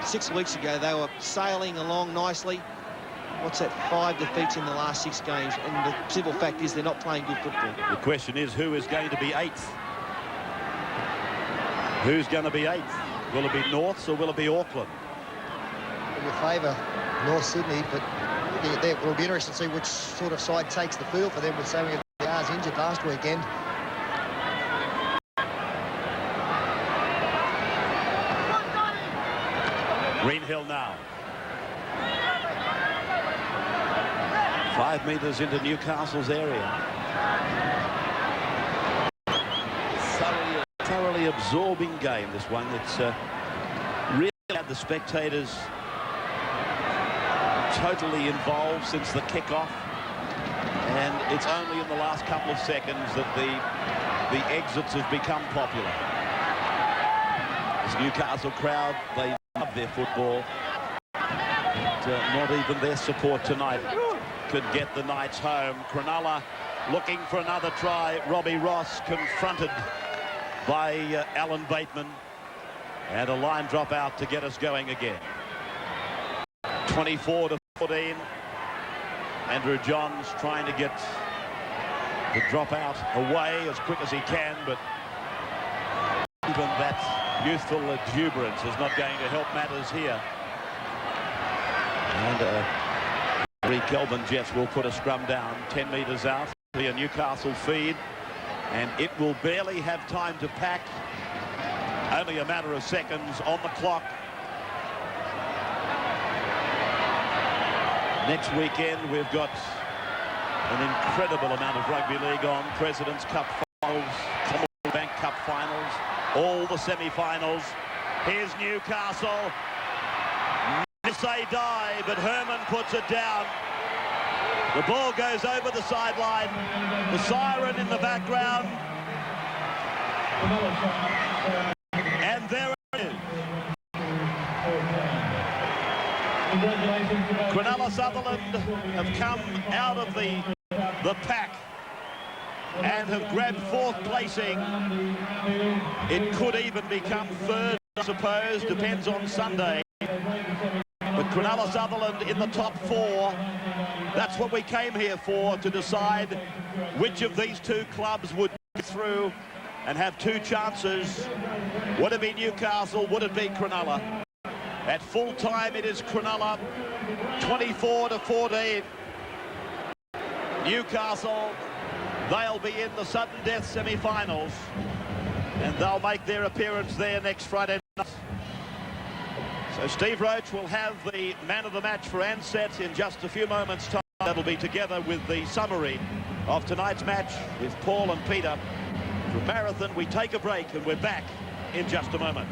6 weeks ago, they were sailing along nicely. What's that, 5 defeats in the last 6 games? And the simple fact is they're not playing good football. The question is, who is going to be 8th? Who's going to be 8th? Will it be Norths or will it be Auckland? In your favour, North Sydney, but it will be interesting to see which sort of side takes the field for them with so many of the R's injured last weekend. Greenhill now. 5 metres into Newcastle's area. Thoroughly absorbing game, this one. It's really had the spectators totally involved since the kickoff, and it's only in the last couple of seconds that the exits have become popular. This Newcastle crowd, they love their football. But, not even their support tonight could get the Knights home. Cronulla looking for another try. Robbie Ross confronted by Alan Bateman, and a line drop out to get us going again. 24 to 14. Andrew Johns trying to get the drop out away as quick as he can, but even that youthful exuberance is not going to help matters here. And Kelvin Jeffs will put a scrum down 10 metres out. Be a Newcastle feed, and it will barely have time to pack. Only a matter of seconds on the clock. Next weekend we've got an incredible amount of rugby league on. President's Cup finals, Commonwealth Bank Cup finals, all the semi-finals. Here's Newcastle. Never say die, but Herman puts it down. The ball goes over the sideline. The siren in the background. And there it is. Cronulla Sutherland have come out of the pack and have grabbed 4th placing. It could even become 3rd, I suppose, depends on Sunday. But Cronulla Sutherland in the top 4. That's what we came here for, to decide which of these 2 clubs would get through and have 2 chances. Would it be Newcastle? Would it be Cronulla? At full time, it is Cronulla, 24 to 14. Newcastle, they'll be in the sudden death semi-finals, and they'll make their appearance there next Friday night. So Steve Roach will have the man of the match for Ansett in just a few moments' time. That'll be together with the summary of tonight's match with Paul and Peter. From Marathon, we take a break and we're back in just a moment.